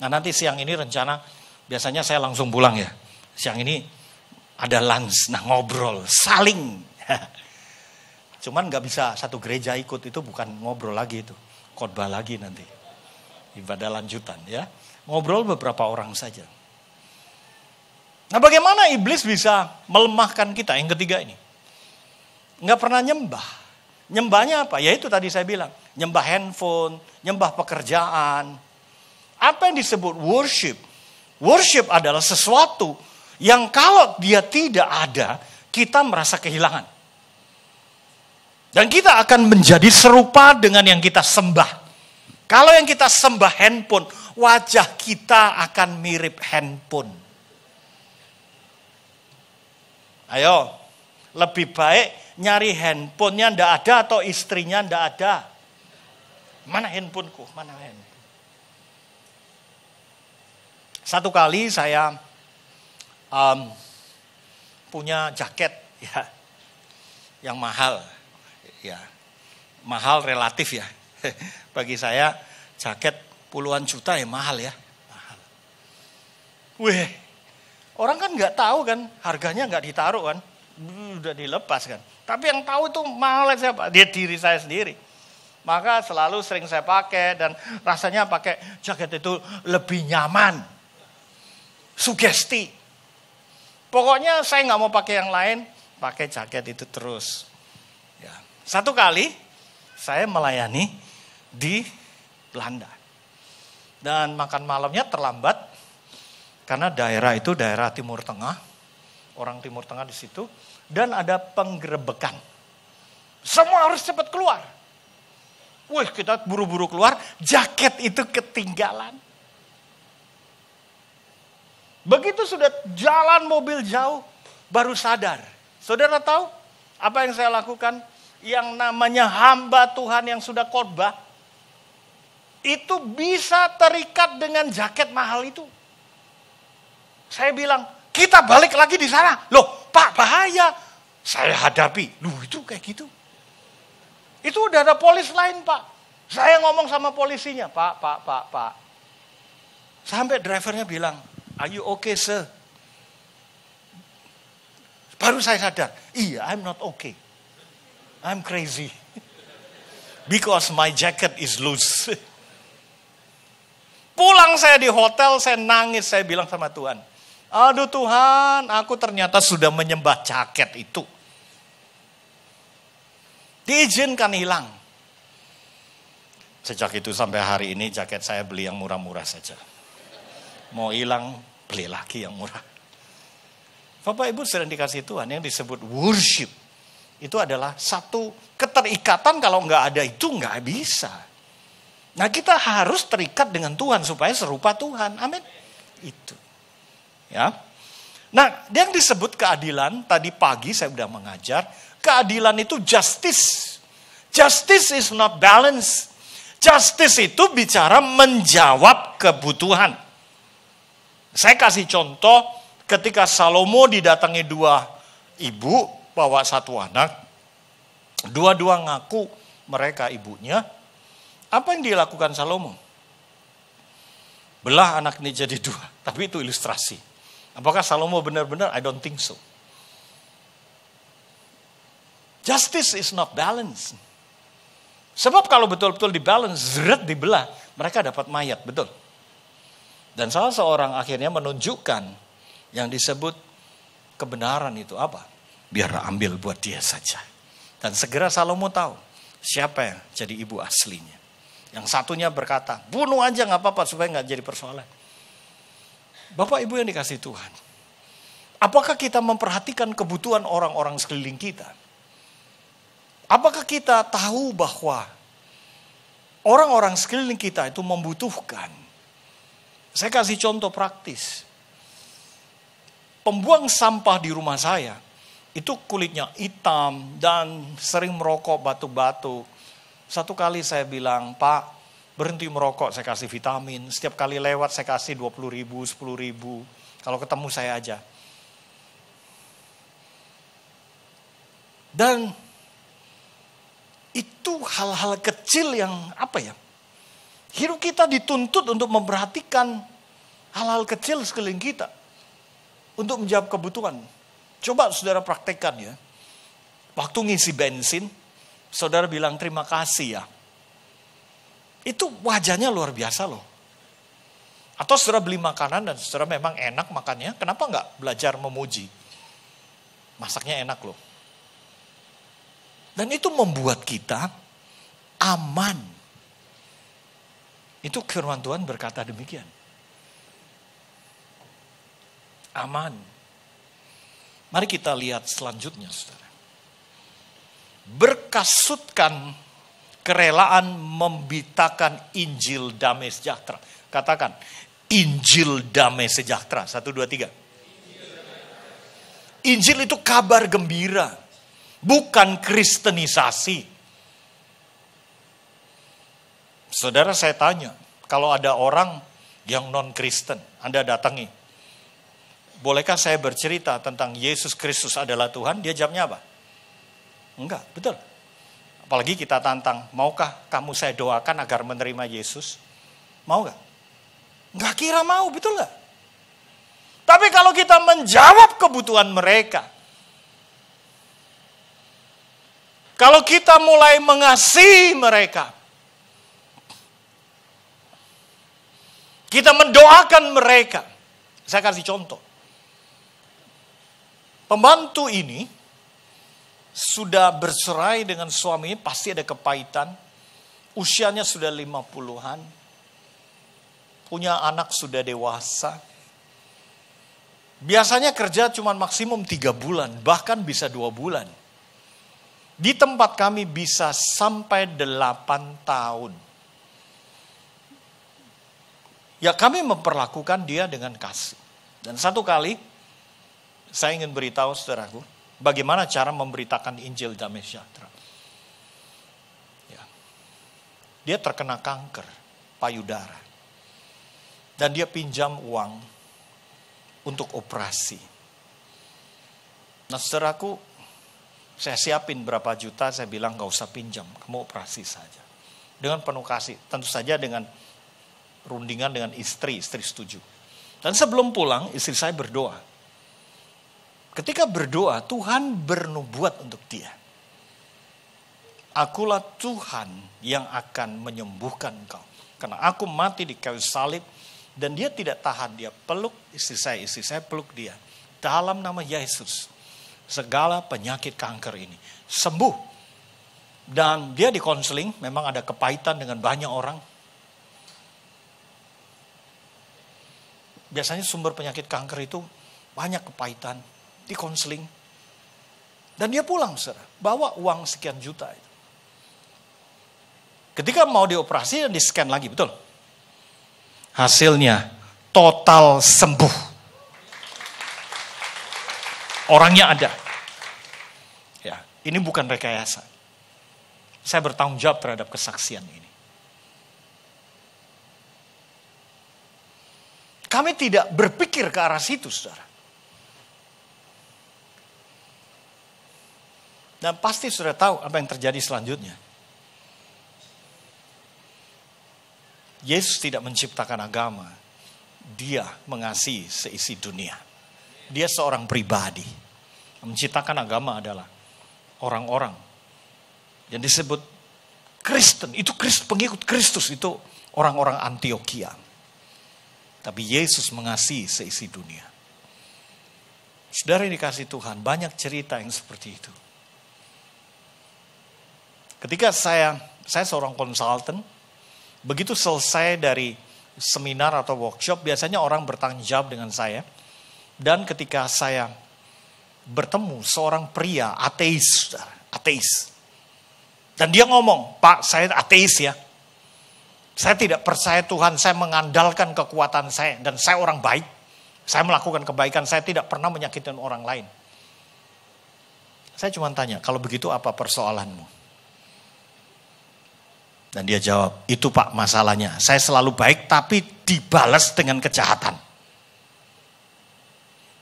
Nah nanti siang ini rencana, biasanya saya langsung pulang ya. Siang ini ada lunch, nah ngobrol, saling. Cuman gak bisa satu gereja ikut, itu bukan ngobrol lagi itu. Khotbah lagi nanti. Ibadah lanjutan ya. Ngobrol beberapa orang saja. Nah bagaimana iblis bisa melemahkan kita? Yang ketiga ini. Nggak pernah nyembah. Nyembahnya apa? Ya itu tadi saya bilang. Nyembah handphone, nyembah pekerjaan. Apa yang disebut worship? Worship adalah sesuatu yang kalau dia tidak ada, kita merasa kehilangan. Dan kita akan menjadi serupa dengan yang kita sembah. Kalau yang kita sembah handphone, wajah kita akan mirip handphone. Ayo, lebih baik nyari handphonenya ndak ada atau istrinya ndak ada. Mana handphoneku? Mana handphone? Satu kali saya punya jaket ya, yang mahal. Ya, mahal relatif ya. Bagi saya jaket puluhan juta ya mahal ya. Mahal. Wih, orang kan nggak tahu kan, harganya nggak ditaruh kan, udah dilepas kan. Tapi yang tahu itu mahal siapa? Dia diri saya sendiri. Maka selalu sering saya pakai dan rasanya pakai jaket itu lebih nyaman. Sugesti. Pokoknya saya nggak mau pakai yang lain, pakai jaket itu terus. Ya. Satu kali saya melayani di Belanda. Dan makan malamnya terlambat karena daerah itu daerah Timur Tengah. Orang Timur Tengah di situ dan ada penggerebekan. Semua harus cepat keluar. Wih, kita buru-buru keluar, jaket itu ketinggalan. Begitu sudah jalan mobil jauh, baru sadar. Saudara tahu apa yang saya lakukan? Yang namanya hamba Tuhan yang sudah khotbah, itu bisa terikat dengan jaket mahal itu. Saya bilang, kita balik lagi di sana. Loh, Pak, bahaya. Saya hadapi. Loh, itu kayak gitu. Itu udah ada polis lain, Pak. Saya ngomong sama polisinya, Pak. Sampai drivernya bilang, are you okay, sir? Baru saya sadar, iya, I'm not okay. I'm crazy. Because my jacket is loose. Pulang saya di hotel, saya nangis, saya bilang sama Tuhan, aduh Tuhan, aku ternyata sudah menyembah jaket itu. Diizinkan hilang. Sejak itu sampai hari ini jaket saya beli yang murah-murah saja. Mau hilang, beli lagi yang murah. Bapak Ibu sering dikasih Tuhan yang disebut worship. Itu adalah satu keterikatan, kalau nggak ada itu nggak bisa. Nah kita harus terikat dengan Tuhan supaya serupa Tuhan. Amin. Itu. Ya. Nah yang disebut keadilan, tadi pagi saya sudah mengajar. Keadilan itu justice. Justice is not balance. Justice itu bicara menjawab kebutuhan. Saya kasih contoh ketika Salomo didatangi dua ibu bawa satu anak. Dua-dua ngaku mereka ibunya. Apa yang dilakukan Salomo? Belah anak ini jadi dua. Tapi itu ilustrasi. Apakah Salomo benar-benar? I don't think so. Justice is not balance. Sebab kalau betul-betul dibalance, zret dibelah, Mereka dapat mayat, betul. Dan salah seorang akhirnya menunjukkan yang disebut kebenaran itu apa? Biar ambil buat dia saja. Dan segera Salomo tahu siapa yang jadi ibu aslinya. Yang satunya berkata, bunuh aja gak apa-apa supaya gak jadi persoalan. Bapak Ibu yang dikasih Tuhan, apakah kita memperhatikan kebutuhan orang-orang sekeliling kita? Apakah kita tahu bahwa orang-orang sekeliling kita itu membutuhkan? Saya kasih contoh praktis. Pembuang sampah di rumah saya, itu kulitnya hitam dan sering merokok batu-batu. Satu kali saya bilang, Pak, berhenti merokok, saya kasih vitamin. Setiap kali lewat saya kasih 20.000, 10.000. Kalau ketemu saya aja. Dan itu hal-hal kecil yang hidup kita dituntut untuk memperhatikan hal-hal kecil sekeliling kita. Untuk menjawab kebutuhan. Coba saudara praktekkan ya. Waktu ngisi bensin, saudara bilang terima kasih ya. Itu wajahnya luar biasa loh. Atau saudara beli makanan dan saudara memang enak makannya, kenapa enggak belajar memuji? Masaknya enak loh. Dan itu membuat kita aman. Itu firman Tuhan berkata demikian. Aman. Mari kita lihat selanjutnya, saudara. Berkasutkan kerelaan membitakan Injil damai sejahtera. Katakan, Injil damai sejahtera. 1, 2, 3. Injil itu kabar gembira. Bukan kristenisasi. Saudara, saya tanya, kalau ada orang yang non-Kristen, Anda datangi. Bolehkah saya bercerita tentang Yesus Kristus adalah Tuhan? Dia jawabnya apa? Enggak, betul. Apalagi kita tantang, maukah kamu saya doakan agar menerima Yesus? Mau gak? Enggak kira mau, betul gak? Tapi kalau kita menjawab kebutuhan mereka, kalau kita mulai mengasihi mereka, kita mendoakan mereka. Saya kasih contoh. Pembantu ini sudah bercerai dengan suaminya, pasti ada kepahitan. Usianya sudah 50-an. Punya anak sudah dewasa. Biasanya kerja cuma maksimum 3 bulan, bahkan bisa 2 bulan. Di tempat kami bisa sampai 8 tahun. Ya kami memperlakukan dia dengan kasih. Dan satu kali, saya ingin beritahu saudaraku, bagaimana cara memberitakan Injil damai sejahtera. Ya. Dia terkena kanker payudara. Dan dia pinjam uang untuk operasi. Nah saudaraku, saya siapin berapa juta, saya bilang gak usah pinjam, kamu operasi saja. Dengan penuh kasih, tentu saja dengan rundingan dengan istri setuju. Dan sebelum pulang, istri saya berdoa. Ketika berdoa, Tuhan bernubuat untuk dia. Akulah Tuhan yang akan menyembuhkan engkau. Karena aku mati di kayu salib, dan dia tidak tahan, dia peluk istri saya peluk dia. Dalam nama Yesus, segala penyakit kanker ini sembuh. Dan dia di konseling, memang ada kepahitan dengan banyak orang. Biasanya sumber penyakit kanker itu banyak kepahitan. Di konseling. Dan dia pulang, saudara. Bawa uang sekian juta itu. Ketika mau dioperasi dan di-scan lagi, betul? Hasilnya total sembuh. Orangnya ada. Ya, ini bukan rekayasa. Saya bertanggung jawab terhadap kesaksian ini. Kami tidak berpikir ke arah situ, saudara. Dan pasti sudah tahu apa yang terjadi selanjutnya. Yesus tidak menciptakan agama. Dia mengasihi seisi dunia. Dia seorang pribadi. Menciptakan agama adalah orang-orang yang disebut Kristen. Itu pengikut Kristus. Itu orang-orang Antioquia. Tapi Yesus mengasihi seisi dunia. Saudara yang dikasihi Tuhan, banyak cerita yang seperti itu. Ketika saya seorang konsultan, begitu selesai dari seminar atau workshop, biasanya orang bertanggung jawab dengan saya. Dan ketika saya bertemu seorang pria ateis, ateis. Dan dia ngomong, Pak, saya ateis ya. Saya tidak percaya Tuhan, saya mengandalkan kekuatan saya. Dan saya orang baik. Saya melakukan kebaikan, saya tidak pernah menyakiti orang lain. Saya cuma tanya, kalau begitu apa persoalanmu? Dan dia jawab, itu Pak masalahnya. Saya selalu baik tapi dibalas dengan kejahatan.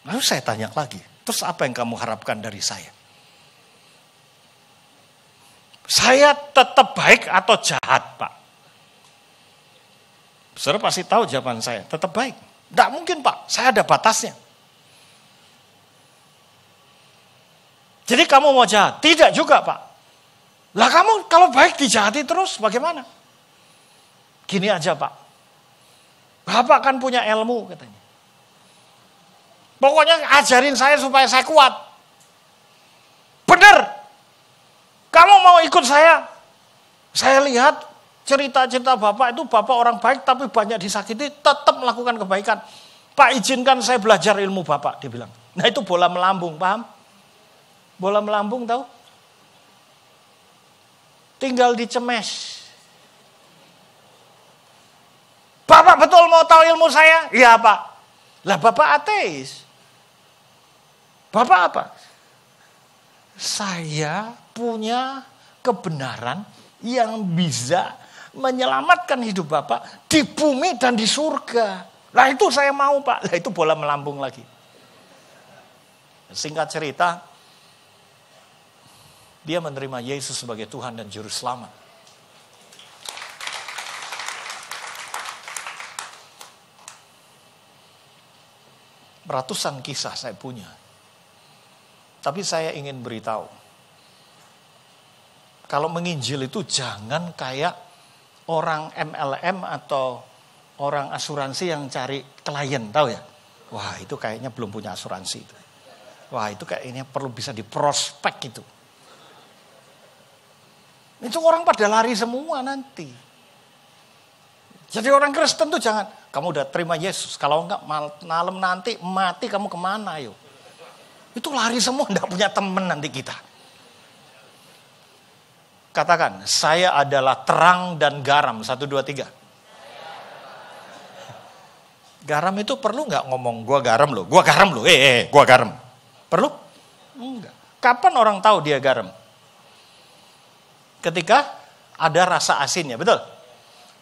Lalu saya tanya lagi, terus apa yang kamu harapkan dari saya? Saya tetap baik atau jahat, Pak? Saudara pasti tahu jawaban saya, tetap baik. Tidak mungkin, Pak, saya ada batasnya. Jadi kamu mau jahat? Tidak juga, Pak. Lah kamu kalau baik dijahati terus bagaimana? Gini aja, Pak. Bapak kan punya ilmu katanya. Pokoknya ajarin saya supaya saya kuat. Benar. Kamu mau ikut saya? Saya lihat cerita-cerita Bapak itu Bapak orang baik tapi banyak disakiti, tetap melakukan kebaikan. Pak, izinkan saya belajar ilmu Bapak, dia bilang. Nah itu bola melambung, paham? Bola melambung tahu? Tinggal dicemes. Bapak betul mau tahu ilmu saya? Iya Pak. Lah Bapak ateis. Bapak apa? Saya punya kebenaran yang bisa menyelamatkan hidup Bapak di bumi dan di surga. Lah itu saya mau Pak. Lah itu bola melambung lagi. Singkat cerita, dia menerima Yesus sebagai Tuhan dan Juru Selamat. Ratusan kisah saya punya. Tapi saya ingin beritahu, kalau menginjil itu jangan kayak orang MLM atau orang asuransi yang cari klien, tahu ya? Wah itu kayaknya belum punya asuransi itu. Wah itu kayaknya perlu bisa diprospek itu. Itu orang pada lari semua nanti. Jadi orang Kristen tuh jangan, kamu udah terima Yesus, kalau enggak malam nanti mati kamu kemana yuk? Itu lari semua, enggak punya teman nanti kita. Katakan, saya adalah terang dan garam. 1, 2, 3. Garam itu perlu nggak ngomong, gua garam loh, gua garam. Perlu? Enggak. Kapan orang tahu dia garam? Ketika ada rasa asinnya, betul?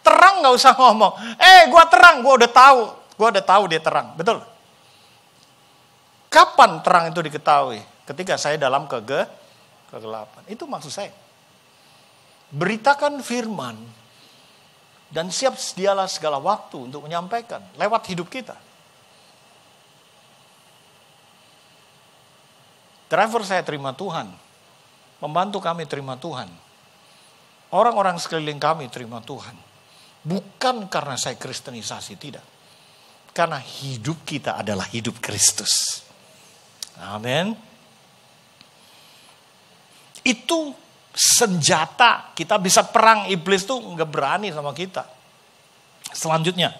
Terang nggak usah ngomong, gua terang, gua udah tahu dia terang, betul? Kapan terang itu diketahui? Ketika saya dalam kegelapan. Itu maksud saya. Beritakan firman dan siap sedialah segala waktu untuk menyampaikan lewat hidup kita. Driver saya terima Tuhan, pembantu kami terima Tuhan, orang-orang sekeliling kami terima Tuhan. Bukan karena saya kristenisasi, tidak. Karena hidup kita adalah hidup Kristus. Amin. Itu senjata, kita bisa perang, iblis tuh nggak berani sama kita. Selanjutnya,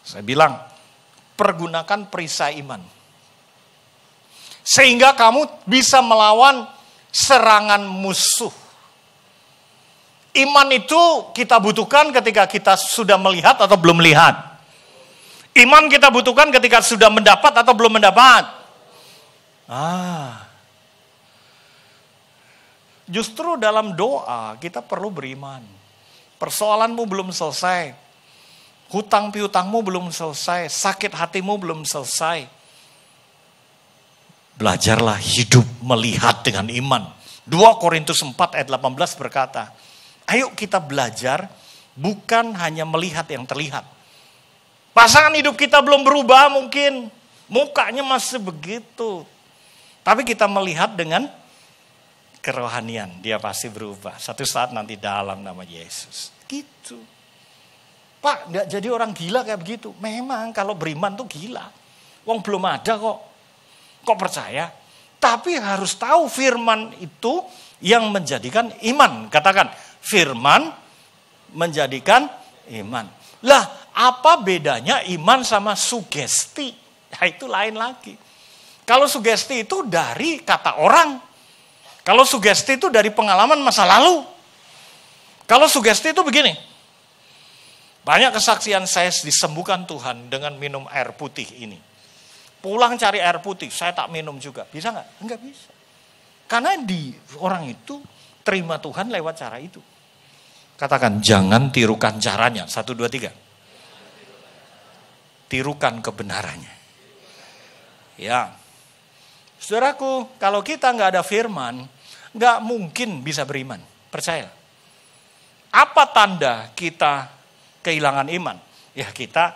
saya bilang, pergunakan perisai iman. Sehingga kamu bisa melawan serangan musuh. Iman itu kita butuhkan ketika kita sudah melihat atau belum melihat. Iman kita butuhkan ketika sudah mendapat atau belum mendapat. Justru dalam doa kita perlu beriman. Persoalanmu belum selesai. Hutang piutangmu belum selesai. Sakit hatimu belum selesai. Belajarlah hidup melihat dengan iman. 2 Korintus 4 ayat 18 berkata, ayo kita belajar bukan hanya melihat yang terlihat. Pasangan hidup kita belum berubah mungkin. Mukanya masih begitu. Tapi kita melihat dengan kerohanian. Dia pasti berubah. Satu saat nanti dalam nama Yesus. Gitu. Pak, nggak jadi orang gila kayak begitu. Memang kalau beriman tuh gila. Wong belum ada kok. Kok percaya? Tapi harus tahu firman itu yang menjadikan iman. Katakan, firman menjadikan iman. Lah, apa bedanya iman sama sugesti? Ya itu lain lagi. Kalau sugesti itu dari kata orang. Kalau sugesti itu dari pengalaman masa lalu. Kalau sugesti itu begini. Banyak kesaksian saya disembuhkan Tuhan dengan minum air putih ini. Pulang cari air putih, saya tak minum juga. Bisa nggak? Enggak bisa. Karena orang itu terima Tuhan lewat cara itu. Katakan, jangan tirukan caranya. 1, 2, 3. Tirukan kebenarannya. Ya. Saudaraku, kalau kita nggak ada firman, nggak mungkin bisa beriman. Percaya. Apa tanda kita kehilangan iman? Ya kita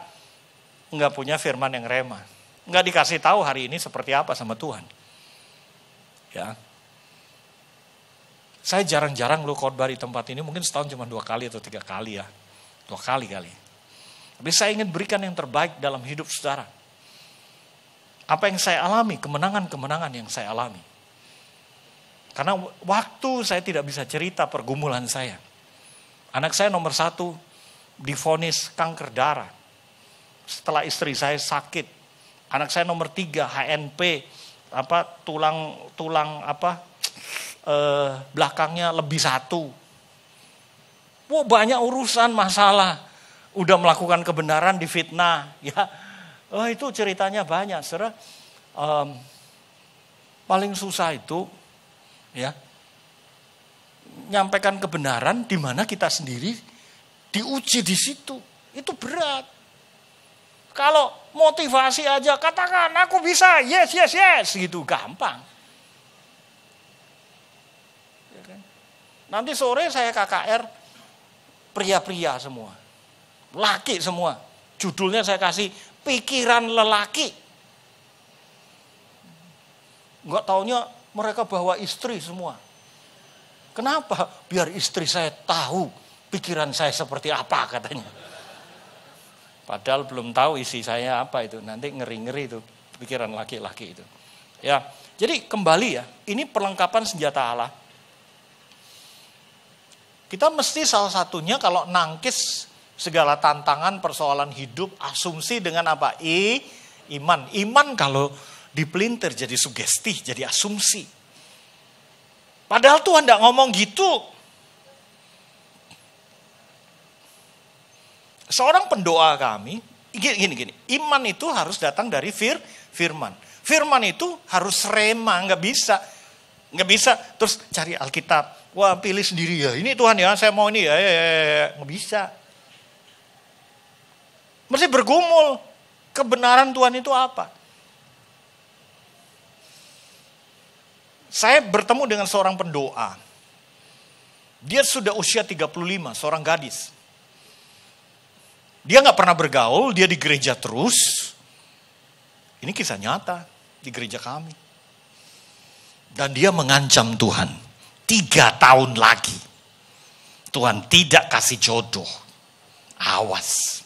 nggak punya firman yang rema. Nggak dikasih tahu hari ini seperti apa sama Tuhan. Ya. Saya jarang-jarang lu khotbah di tempat ini, mungkin setahun cuma 2 kali atau 3 kali ya. 2 kali. Tapi saya ingin berikan yang terbaik dalam hidup saudara. Apa yang saya alami, kemenangan-kemenangan yang saya alami. Karena waktu saya tidak bisa cerita pergumulan saya. Anak saya nomor 1 divonis kanker darah. Setelah istri saya sakit. Anak saya nomor 3 HNP, tulang belakangnya lebih 1. Wah, banyak urusan masalah. Udah melakukan kebenaran difitnah, ya. Oh, itu ceritanya banyak, saudara. Paling susah itu, ya, nyampaikan kebenaran di mana kita sendiri diuji di situ. Itu berat. Kalau motivasi aja, katakan aku bisa, yes, gitu gampang. Ya kan? Nanti sore saya KKR pria-pria semua, laki semua. Judulnya saya kasih pikiran lelaki. Enggak taunya mereka bawa istri semua. Kenapa? Biar istri saya tahu pikiran saya seperti apa katanya. Padahal belum tahu isi saya apa itu. Nanti ngeri-ngeri itu pikiran laki-laki itu. Ya, jadi kembali ya, ini perlengkapan senjata Allah. Kita mesti salah satunya kalau nangkis segala tantangan persoalan hidup, asumsi dengan apa? Iman. Iman kalau dipelintir jadi sugesti, jadi asumsi. Padahal Tuhan tidak ngomong gitu. Seorang pendoa kami, gini. Iman itu harus datang dari firman. Firman itu harus rema, nggak bisa. Terus cari Alkitab. Wah, pilih sendiri ya. Ini Tuhan ya, saya mau ini ya. Nggak bisa. Mesti bergumul. Kebenaran Tuhan itu apa? Saya bertemu dengan seorang pendoa. Dia sudah usia 35, seorang gadis. Dia gak pernah bergaul, dia di gereja terus. Ini kisah nyata di gereja kami. Dan dia mengancam Tuhan. 3 tahun lagi. Tuhan tidak kasih jodoh. Awas.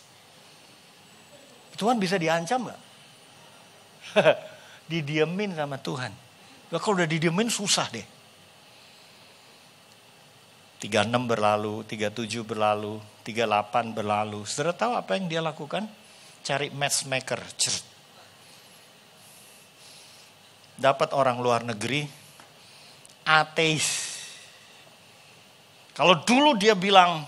Tuhan bisa diancam gak? Didiemin sama Tuhan. Kalau udah didiemin susah deh. 36 berlalu, 37 berlalu, 38 berlalu. Saudara tahu apa yang dia lakukan? Cari matchmaker. Dapat orang luar negeri, ateis. Kalau dulu dia bilang,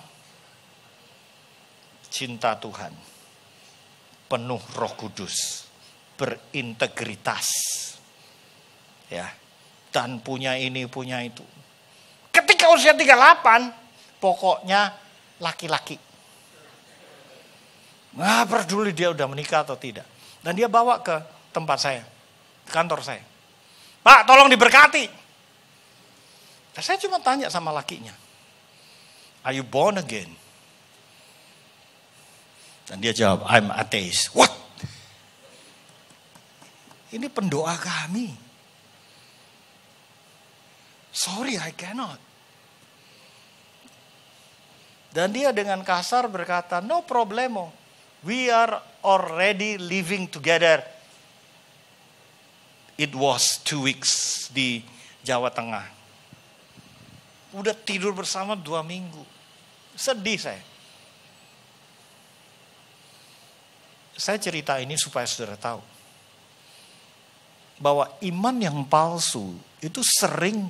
cinta Tuhan, penuh Roh Kudus, berintegritas. Ya, dan punya ini, punya itu. Ketika usia 38, pokoknya laki-laki. Nggak peduli dia udah menikah atau tidak. Dan dia bawa ke tempat saya, kantor saya. Pak, tolong diberkati. Dan saya cuma tanya sama lakinya, are you born again? Dan dia jawab, I'm atheist. What? Ini pendoa kami. Sorry, I cannot. Dan dia dengan kasar berkata, no problemo. We are already living together. It was 2 weeks di Jawa Tengah. Udah tidur bersama 2 minggu. Sedih saya. Saya cerita ini supaya saudara tahu. Bahwa iman yang palsu itu sering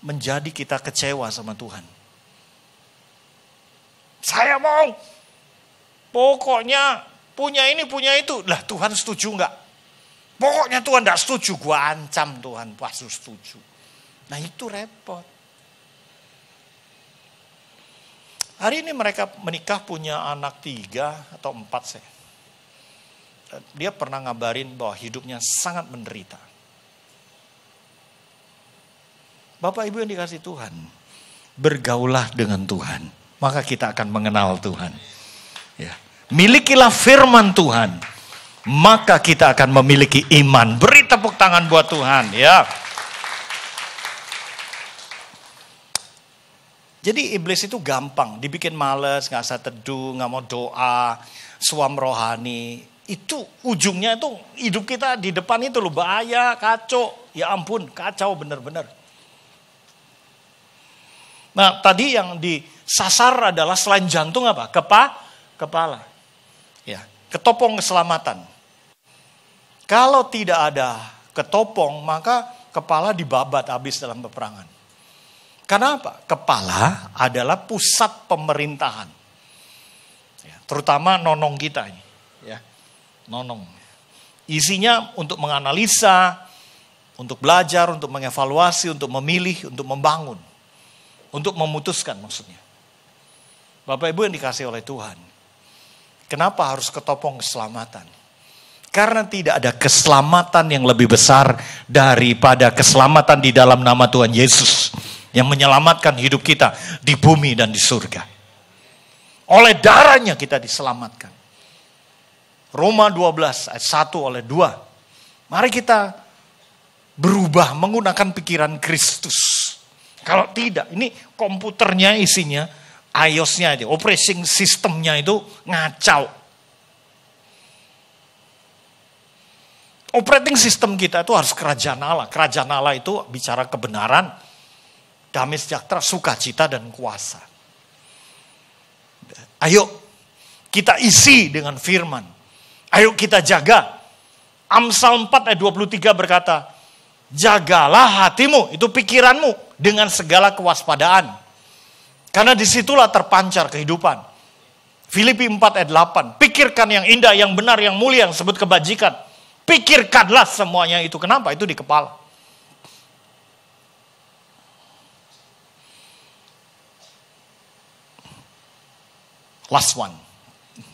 menjadi kita kecewa sama Tuhan. Saya mau, pokoknya punya ini, punya itu. Lah Tuhan setuju enggak? Pokoknya Tuhan enggak setuju, gua ancam Tuhan pasti setuju. Nah itu repot. Hari ini mereka menikah punya anak 3 atau 4 saya. Dia pernah ngabarin bahwa hidupnya sangat menderita. Bapak Ibu yang dikasih Tuhan, bergaulah dengan Tuhan, maka kita akan mengenal Tuhan. Ya. Milikilah firman Tuhan, maka kita akan memiliki iman. Beri tepuk tangan buat Tuhan, ya. Jadi iblis itu gampang, dibikin males, nggak usah teduh, nggak mau doa, suam rohani. Itu ujungnya itu hidup kita di depan itu loh, bahaya, kacau. Ya ampun, kacau benar-benar. Nah tadi yang disasar adalah selain jantung apa? Kepala. Ya, ketopong keselamatan. Kalau tidak ada ketopong, maka kepala dibabat habis dalam peperangan. Karena apa? Kepala adalah pusat pemerintahan. Ya, terutama nonong kita ini. Ya, nonong. Isinya untuk menganalisa, untuk belajar, untuk mengevaluasi, untuk memilih, untuk membangun. Untuk memutuskan maksudnya. Bapak Ibu yang dikasih oleh Tuhan. Kenapa harus ketopong keselamatan? Karena tidak ada keselamatan yang lebih besar daripada keselamatan di dalam nama Tuhan Yesus. Yang menyelamatkan hidup kita di bumi dan di surga. Oleh darahnya kita diselamatkan. Roma 12 ayat 1 oleh 2. Mari kita berubah menggunakan pikiran Kristus. Kalau tidak, ini komputernya isinya, iOS-nya aja, operating system-nya itu ngacau. Operating system kita itu harus kerajaan Allah. Kerajaan Allah itu bicara kebenaran, damai sejahtera, sukacita, dan kuasa. Ayo kita isi dengan firman. Ayo kita jaga. Amsal 4 ayat 23 berkata, jagalah hatimu, itu pikiranmu, dengan segala kewaspadaan. Karena disitulah terpancar kehidupan. Filipi 4 ayat 8, pikirkan yang indah, yang benar, yang mulia, yang disebut kebajikan. Pikirkanlah semuanya itu. Kenapa? Itu di kepala. Last one.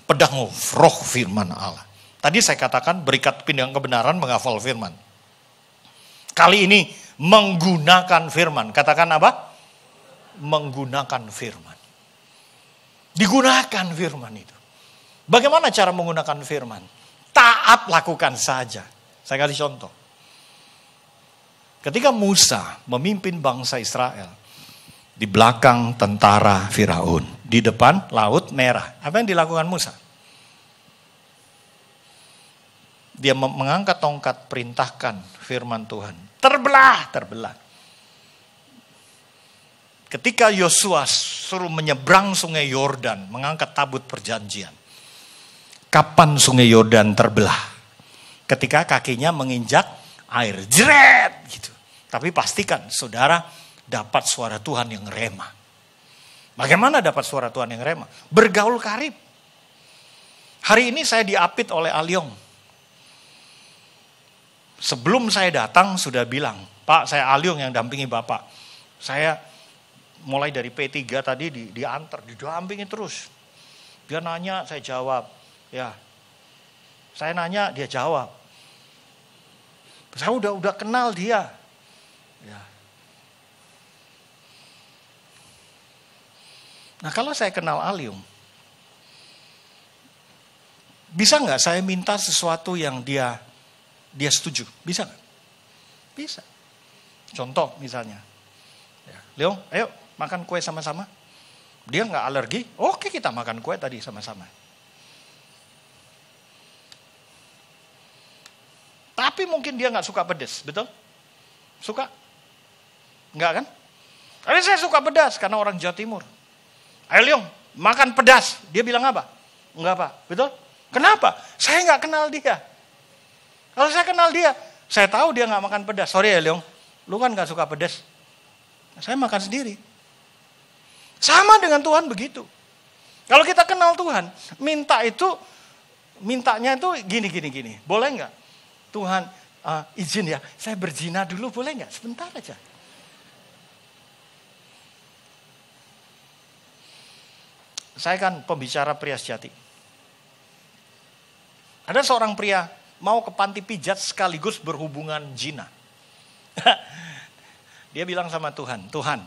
Pedang roh firman Allah. Tadi saya katakan berikat pinggang kebenaran menghafal firman. Kali ini menggunakan firman. Katakan apa? Menggunakan firman. Digunakan firman itu. Bagaimana cara menggunakan firman? Taat lakukan saja. Saya kasih contoh. Ketika Musa memimpin bangsa Israel di belakang tentara Firaun, di depan Laut Merah, apa yang dilakukan Musa? Dia mengangkat tongkat, perintahkan firman Tuhan. Terbelah. Ketika Yosua suruh menyeberang sungai Yordan, mengangkat tabut perjanjian. Kapan sungai Yordan terbelah? Ketika kakinya menginjak air. Jeret! Gitu. Tapi pastikan saudara dapat suara Tuhan yang rema. Bagaimana dapat suara Tuhan yang rema? Bergaul karib. Hari ini saya diapit oleh Alyong. Sebelum saya datang sudah bilang, Pak, saya Alyong yang dampingi Bapak. Saya mulai dari P3 tadi diantar, didampingi terus. Dia nanya, saya jawab. Ya, saya nanya, dia jawab. Saya udah kenal dia. Ya. Nah kalau saya kenal Alyong, bisa nggak saya minta sesuatu yang dia setuju? Bisa nggak? Bisa. Contoh misalnya, ya, Leong, ayo makan kue sama-sama. Dia nggak alergi, oke kita makan kue tadi sama-sama. Tapi mungkin dia nggak suka pedas, betul? Suka? Nggak kan? Tapi saya suka pedas karena orang Jawa Timur. Ayo Leong, makan pedas. Dia bilang apa? Enggak Pak, betul? Kenapa? Saya nggak kenal dia. Kalau saya kenal dia, saya tahu dia nggak makan pedas. Sorry ya Leong, lu kan nggak suka pedas. Saya makan sendiri. Sama dengan Tuhan begitu. Kalau kita kenal Tuhan, mintanya itu gini. Boleh nggak? Tuhan izin ya, saya berzina dulu boleh nggak? Sebentar aja. Saya kan pembicara pria sejati. Ada seorang pria mau ke panti pijat sekaligus berhubungan zina. Dia bilang sama Tuhan, Tuhan,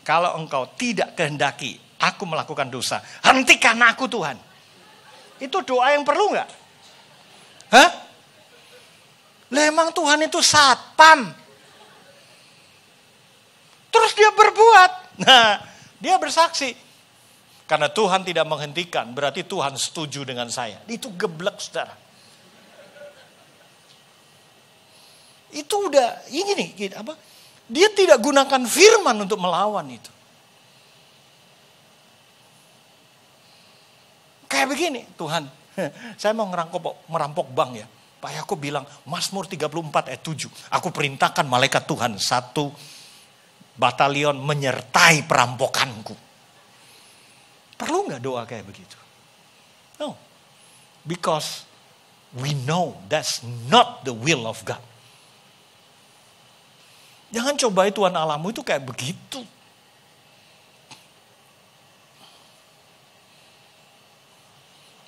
kalau engkau tidak kehendaki aku melakukan dosa, hentikan aku Tuhan. Itu doa yang perlu nggak? Hah? Memang Tuhan itu satpam. Terus dia berbuat. Nah, dia bersaksi. Karena Tuhan tidak menghentikan, berarti Tuhan setuju dengan saya. Itu geblek, saudara. Itu udah, ini nih, apa? Dia tidak gunakan firman untuk melawan itu. Kayak begini, Tuhan, saya mau merampok bank ya. Pak Yakub bilang, Mazmur 34 ayat 7. Aku perintahkan malaikat Tuhan 1 batalion menyertai perampokanku. Perlu nggak doa kayak begitu? No. Because we know that's not the will of God. Jangan cobai Tuhan Allahmu itu kayak begitu.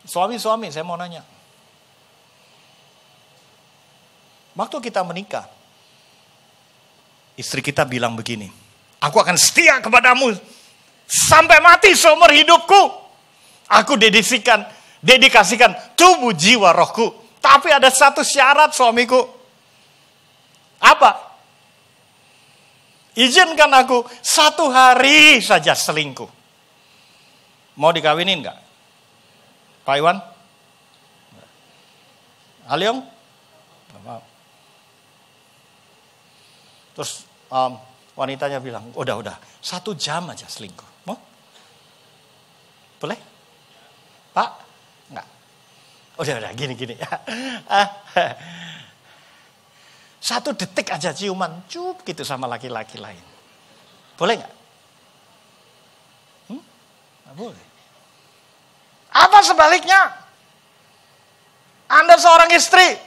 Suami-suami, saya mau nanya. Waktu kita menikah, istri kita bilang begini, aku akan setia kepadamu sampai mati seumur hidupku. Aku dedikasikan tubuh jiwa rohku. Tapi ada satu syarat suamiku. Apa? Izinkan aku 1 hari saja selingkuh. Mau dikawinin enggak? Pak Iwan? Haliong? Terus wanitanya bilang, udah 1 jam aja selingkuh. Mau? Boleh? Pak? Enggak. Udah, gini. 1 detik aja ciuman, cup gitu sama laki-laki lain. Boleh nggak? Nggak boleh. Apa sebaliknya? Anda seorang istri,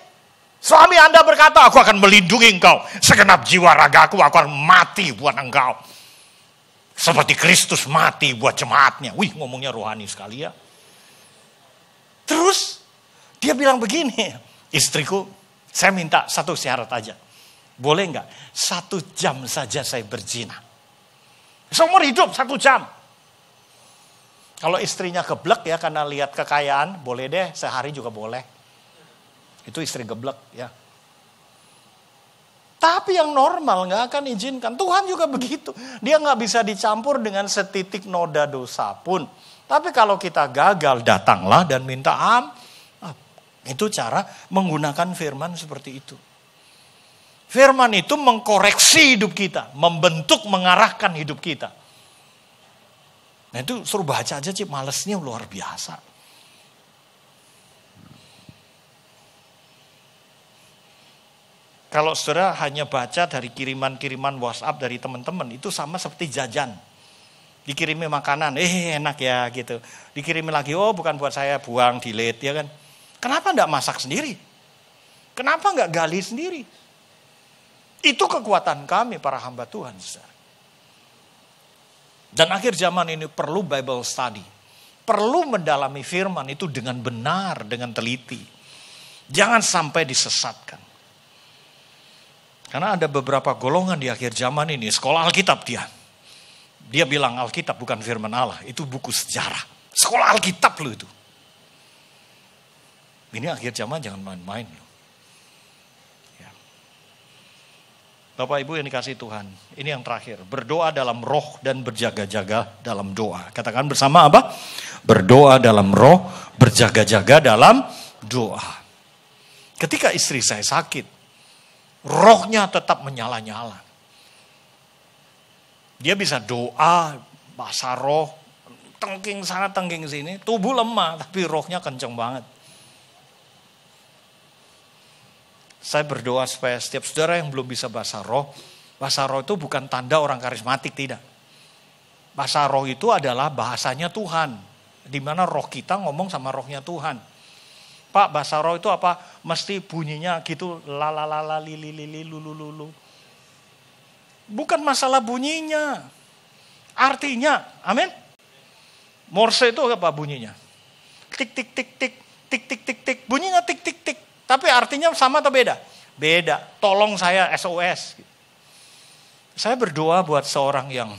suami Anda berkata, aku akan melindungi engkau. Segenap jiwa ragaku, aku akan mati buat engkau. Seperti Kristus mati buat jemaatnya. Wih, ngomongnya rohani sekali ya. Terus, dia bilang begini, istriku, saya minta 1 syarat aja. Boleh nggak? 1 jam saja saya berzina. Seumur hidup 1 jam. Kalau istrinya geblek ya karena lihat kekayaan, boleh deh, sehari juga boleh. Itu istri geblek ya. Tapi yang normal nggak akan izinkan. Tuhan juga begitu. Dia nggak bisa dicampur dengan setitik noda dosa pun. Tapi kalau kita gagal, datanglah dan minta ampun. Itu cara menggunakan firman seperti itu. Firman itu mengkoreksi hidup kita, membentuk, mengarahkan hidup kita. Nah itu suruh baca aja Cip, malesnya luar biasa. Kalau saudara hanya baca dari kiriman-kiriman WhatsApp dari teman-teman, itu sama seperti jajan. Dikirimi makanan, enak ya gitu. Dikirimi lagi, oh bukan buat saya, buang, delete ya kan. Kenapa enggak masak sendiri? Kenapa enggak gali sendiri? Itu kekuatan kami para hamba Tuhan. Saudara. Dan akhir zaman ini perlu Bible study. Perlu mendalami firman itu dengan benar, dengan teliti. Jangan sampai disesatkan. Karena ada beberapa golongan di akhir zaman ini, sekolah Alkitab dia. Dia bilang Alkitab bukan firman Allah, itu buku sejarah. Sekolah Alkitab loh itu. Ini akhir zaman jangan main-main loh. Ya. Bapak Ibu yang dikasihi Tuhan, ini yang terakhir. Berdoa dalam roh dan berjaga-jaga dalam doa. Katakan bersama apa? Berdoa dalam roh, berjaga-jaga dalam doa. Ketika istri saya sakit, rohnya tetap menyala-nyala. Dia bisa doa, bahasa roh, tengking sana, tengking sini. Tubuh lemah, tapi rohnya kenceng banget. Saya berdoa supaya setiap saudara yang belum bisa bahasa roh itu bukan tanda orang karismatik, tidak. Bahasa roh itu adalah bahasanya Tuhan. Di mana roh kita ngomong sama rohnya Tuhan. Pak, bahasa roh itu apa? Mesti bunyinya gitu, la la la la li li li li lu lu lu lu. Bukan masalah bunyinya. Artinya, amin. Morse itu apa bunyinya? Tik tik tik tik tik tik tik tik. Bunyinya tik tik tik. Tapi artinya sama atau beda? Beda. Tolong saya SOS. Saya berdoa buat seorang yang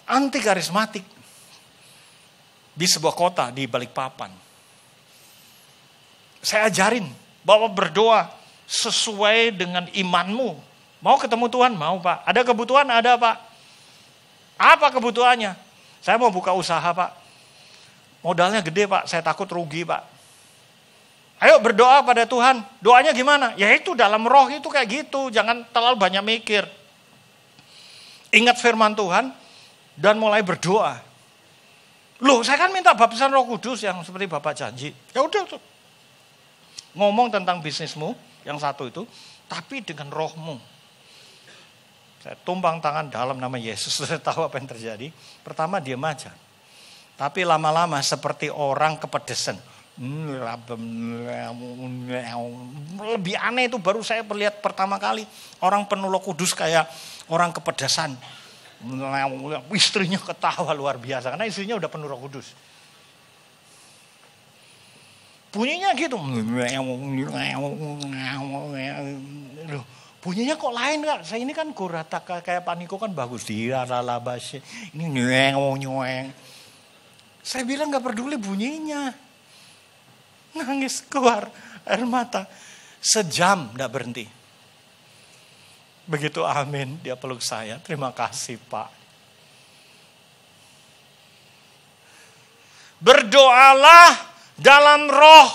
anti karismatik di sebuah kota di Balikpapan. Saya ajarin bahwa berdoa sesuai dengan imanmu. Mau ketemu Tuhan? Mau, Pak. Ada kebutuhan? Ada, Pak. Apa kebutuhannya? Saya mau buka usaha, Pak. Modalnya gede, Pak. Saya takut rugi, Pak. Ayo berdoa pada Tuhan. Doanya gimana? Ya itu dalam roh itu kayak gitu. Jangan terlalu banyak mikir. Ingat firman Tuhan dan mulai berdoa. Loh, saya kan minta baptisan Roh Kudus yang seperti Bapak janji. Ya udah tuh. Ngomong tentang bisnismu yang satu itu, tapi dengan rohmu. Saya tumpang tangan dalam nama Yesus. Saya tahu apa yang terjadi. Pertama diam aja. Tapi lama-lama seperti orang kepedesan. Lebih aneh itu baru saya melihat pertama kali. Orang penuh Roh Kudus kayak orang kepedesan. Istrinya ketawa luar biasa karena istrinya udah penuh Roh Kudus. Bunyinya gitu. Bunyinya kok lain, Kak? Saya ini kan Kurataka kayak Paniko kan bagus. Dia lalabasya. Ini nyueng. Saya bilang gak peduli bunyinya. Nangis keluar air mata. Sejam gak berhenti. Begitu amin, dia peluk saya. Terima kasih, Pak. Berdoalah dalam roh.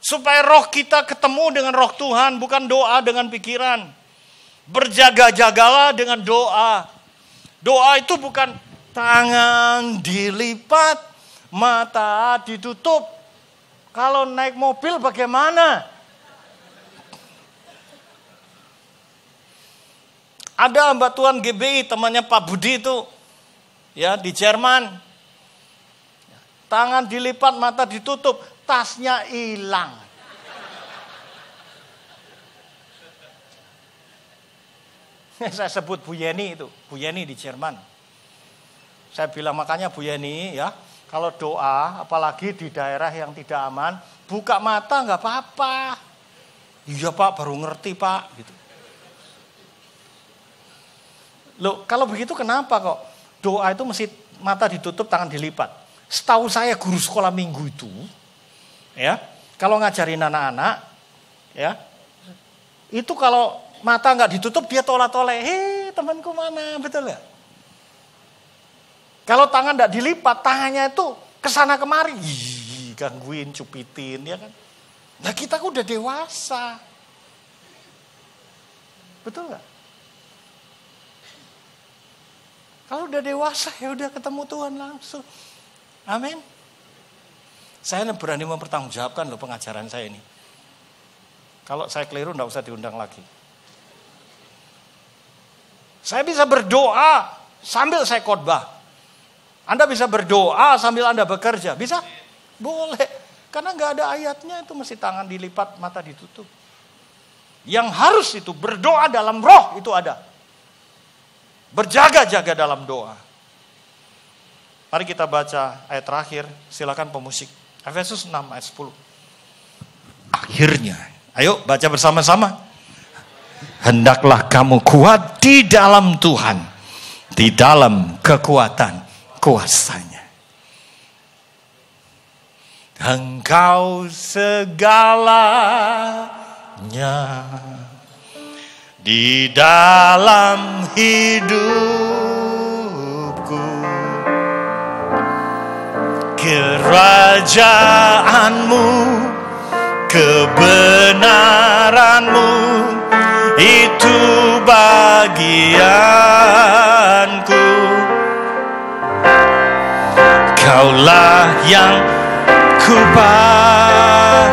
Supaya roh kita ketemu dengan roh Tuhan. Bukan doa dengan pikiran. Berjaga-jagalah dengan doa. Doa itu bukan tangan dilipat, mata ditutup. Kalau naik mobil bagaimana? Ada hamba Tuhan GBI, temannya Pak Budi itu, ya di Jerman. Tangan dilipat, mata ditutup, tasnya hilang. Saya sebut Bu Yeni itu, Bu Yeni di Jerman. Saya bilang makanya Bu Yeni ya, kalau doa, apalagi di daerah yang tidak aman, buka mata nggak apa-apa. Iya Pak, baru ngerti Pak. Gitu. Loh, kalau begitu kenapa kok doa itu mesti mata ditutup, tangan dilipat? Setahu saya guru sekolah minggu itu, ya, kalau ngajarin anak-anak, ya, itu kalau mata nggak ditutup dia tolak-tolak. Hei temanku mana, betul ya? Kalau tangan tidak dilipat, tangannya itu kesana kemari. Gangguin, cupitin, ya kan. Nah kita udah dewasa. Betul gak? Kalau udah dewasa, ya udah ketemu Tuhan langsung. Amin. Saya berani mempertanggungjawabkan loh pengajaran saya ini. Kalau saya keliru, enggak usah diundang lagi. Saya bisa berdoa sambil saya khotbah. Anda bisa berdoa sambil Anda bekerja. Bisa? Boleh. Karena nggak ada ayatnya itu mesti tangan dilipat, mata ditutup. Yang harus itu berdoa dalam roh itu ada. Berjaga-jaga dalam doa. Mari kita baca ayat terakhir. Silakan pemusik. Efesus 6 ayat 10. Akhirnya. Ayo baca bersama-sama. Hendaklah kamu kuat di dalam Tuhan. Di dalam kekuatan kuasanya. Engkau segalanya di dalam hidupku. Kerajaanmu, kebenaranmu, itu bagianku. Kaulah yang ku pandang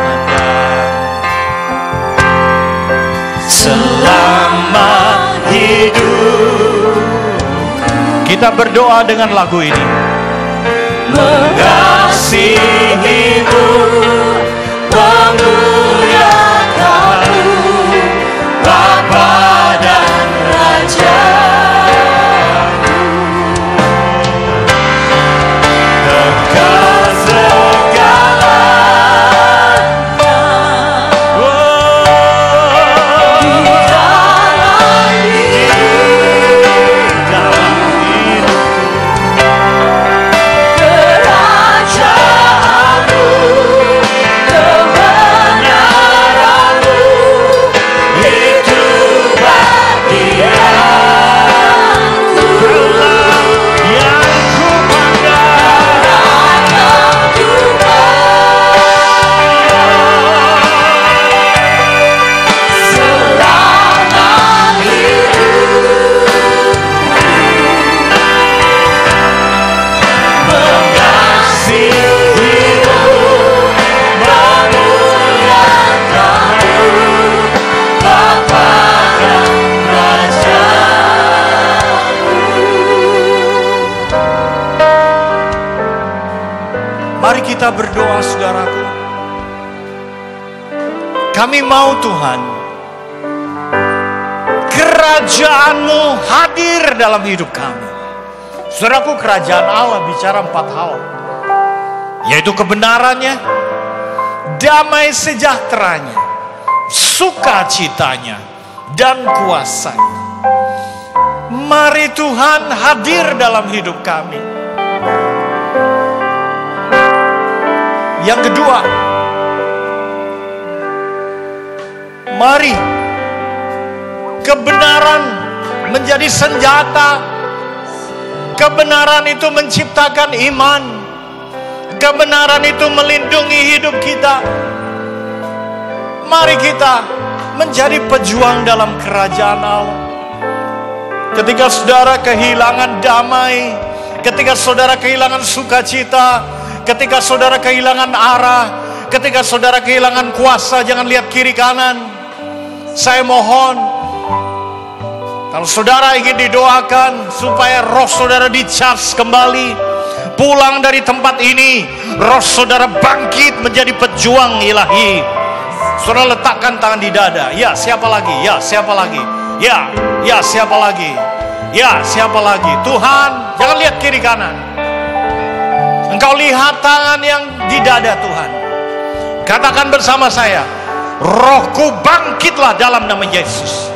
selama hidup. Kita berdoa dengan lagu ini. Mengasihimu, memuliakanmu, Bapa dan Raja-Mu. Engkau segalanya, di dalam hidup. Kerajaanmu, kebenaranmu, itu bagianku. Yang ku pandang, selama hidup. Mengasihimu, memuliakanmu, Bapa dan Raja-Mu. Mari kita berdoa, saudaraku. Kami mau Tuhan, kerajaan-Mu hadir dalam hidup kami. Saudaraku, kerajaan Allah bicara 4 hal, yaitu kebenarannya, damai sejahteranya, sukacitanya, dan kuasanya. Mari Tuhan hadir dalam hidup kami. Yang kedua, mari kebenaran menjadi senjata. Kebenaran itu menciptakan iman. Kebenaran itu melindungi hidup kita. Mari kita menjadi pejuang dalam kerajaan Allah. Ketika saudara kehilangan damai, ketika saudara kehilangan sukacita, ketika saudara kehilangan arah, ketika saudara kehilangan kuasa, jangan lihat kiri kanan. Saya mohon, kalau saudara ingin didoakan supaya roh saudara di-charge kembali, pulang dari tempat ini, roh saudara bangkit menjadi pejuang ilahi. Saudara letakkan tangan di dada. Ya, siapa lagi? Ya, siapa lagi? Ya, siapa lagi? Ya, siapa lagi? Tuhan, jangan lihat kiri kanan. Engkau lihat tangan yang di dada Tuhan. Katakan bersama saya, rohku bangkitlah dalam nama Yesus.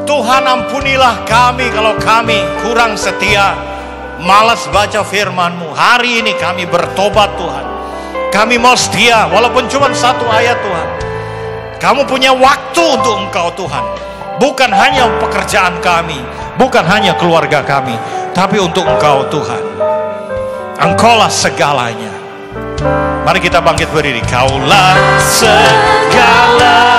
Tuhan, ampunilah kami kalau kami kurang setia, malas baca firman-Mu. Hari ini kami bertobat Tuhan. Kami mau setia walaupun cuma 1 ayat Tuhan. Kamu punya waktu untuk Engkau Tuhan. Bukan hanya pekerjaan kami, bukan hanya keluarga kami, tapi untuk Engkau Tuhan. Engkaulah segalanya. Mari kita bangkit berdiri. Kaulah segala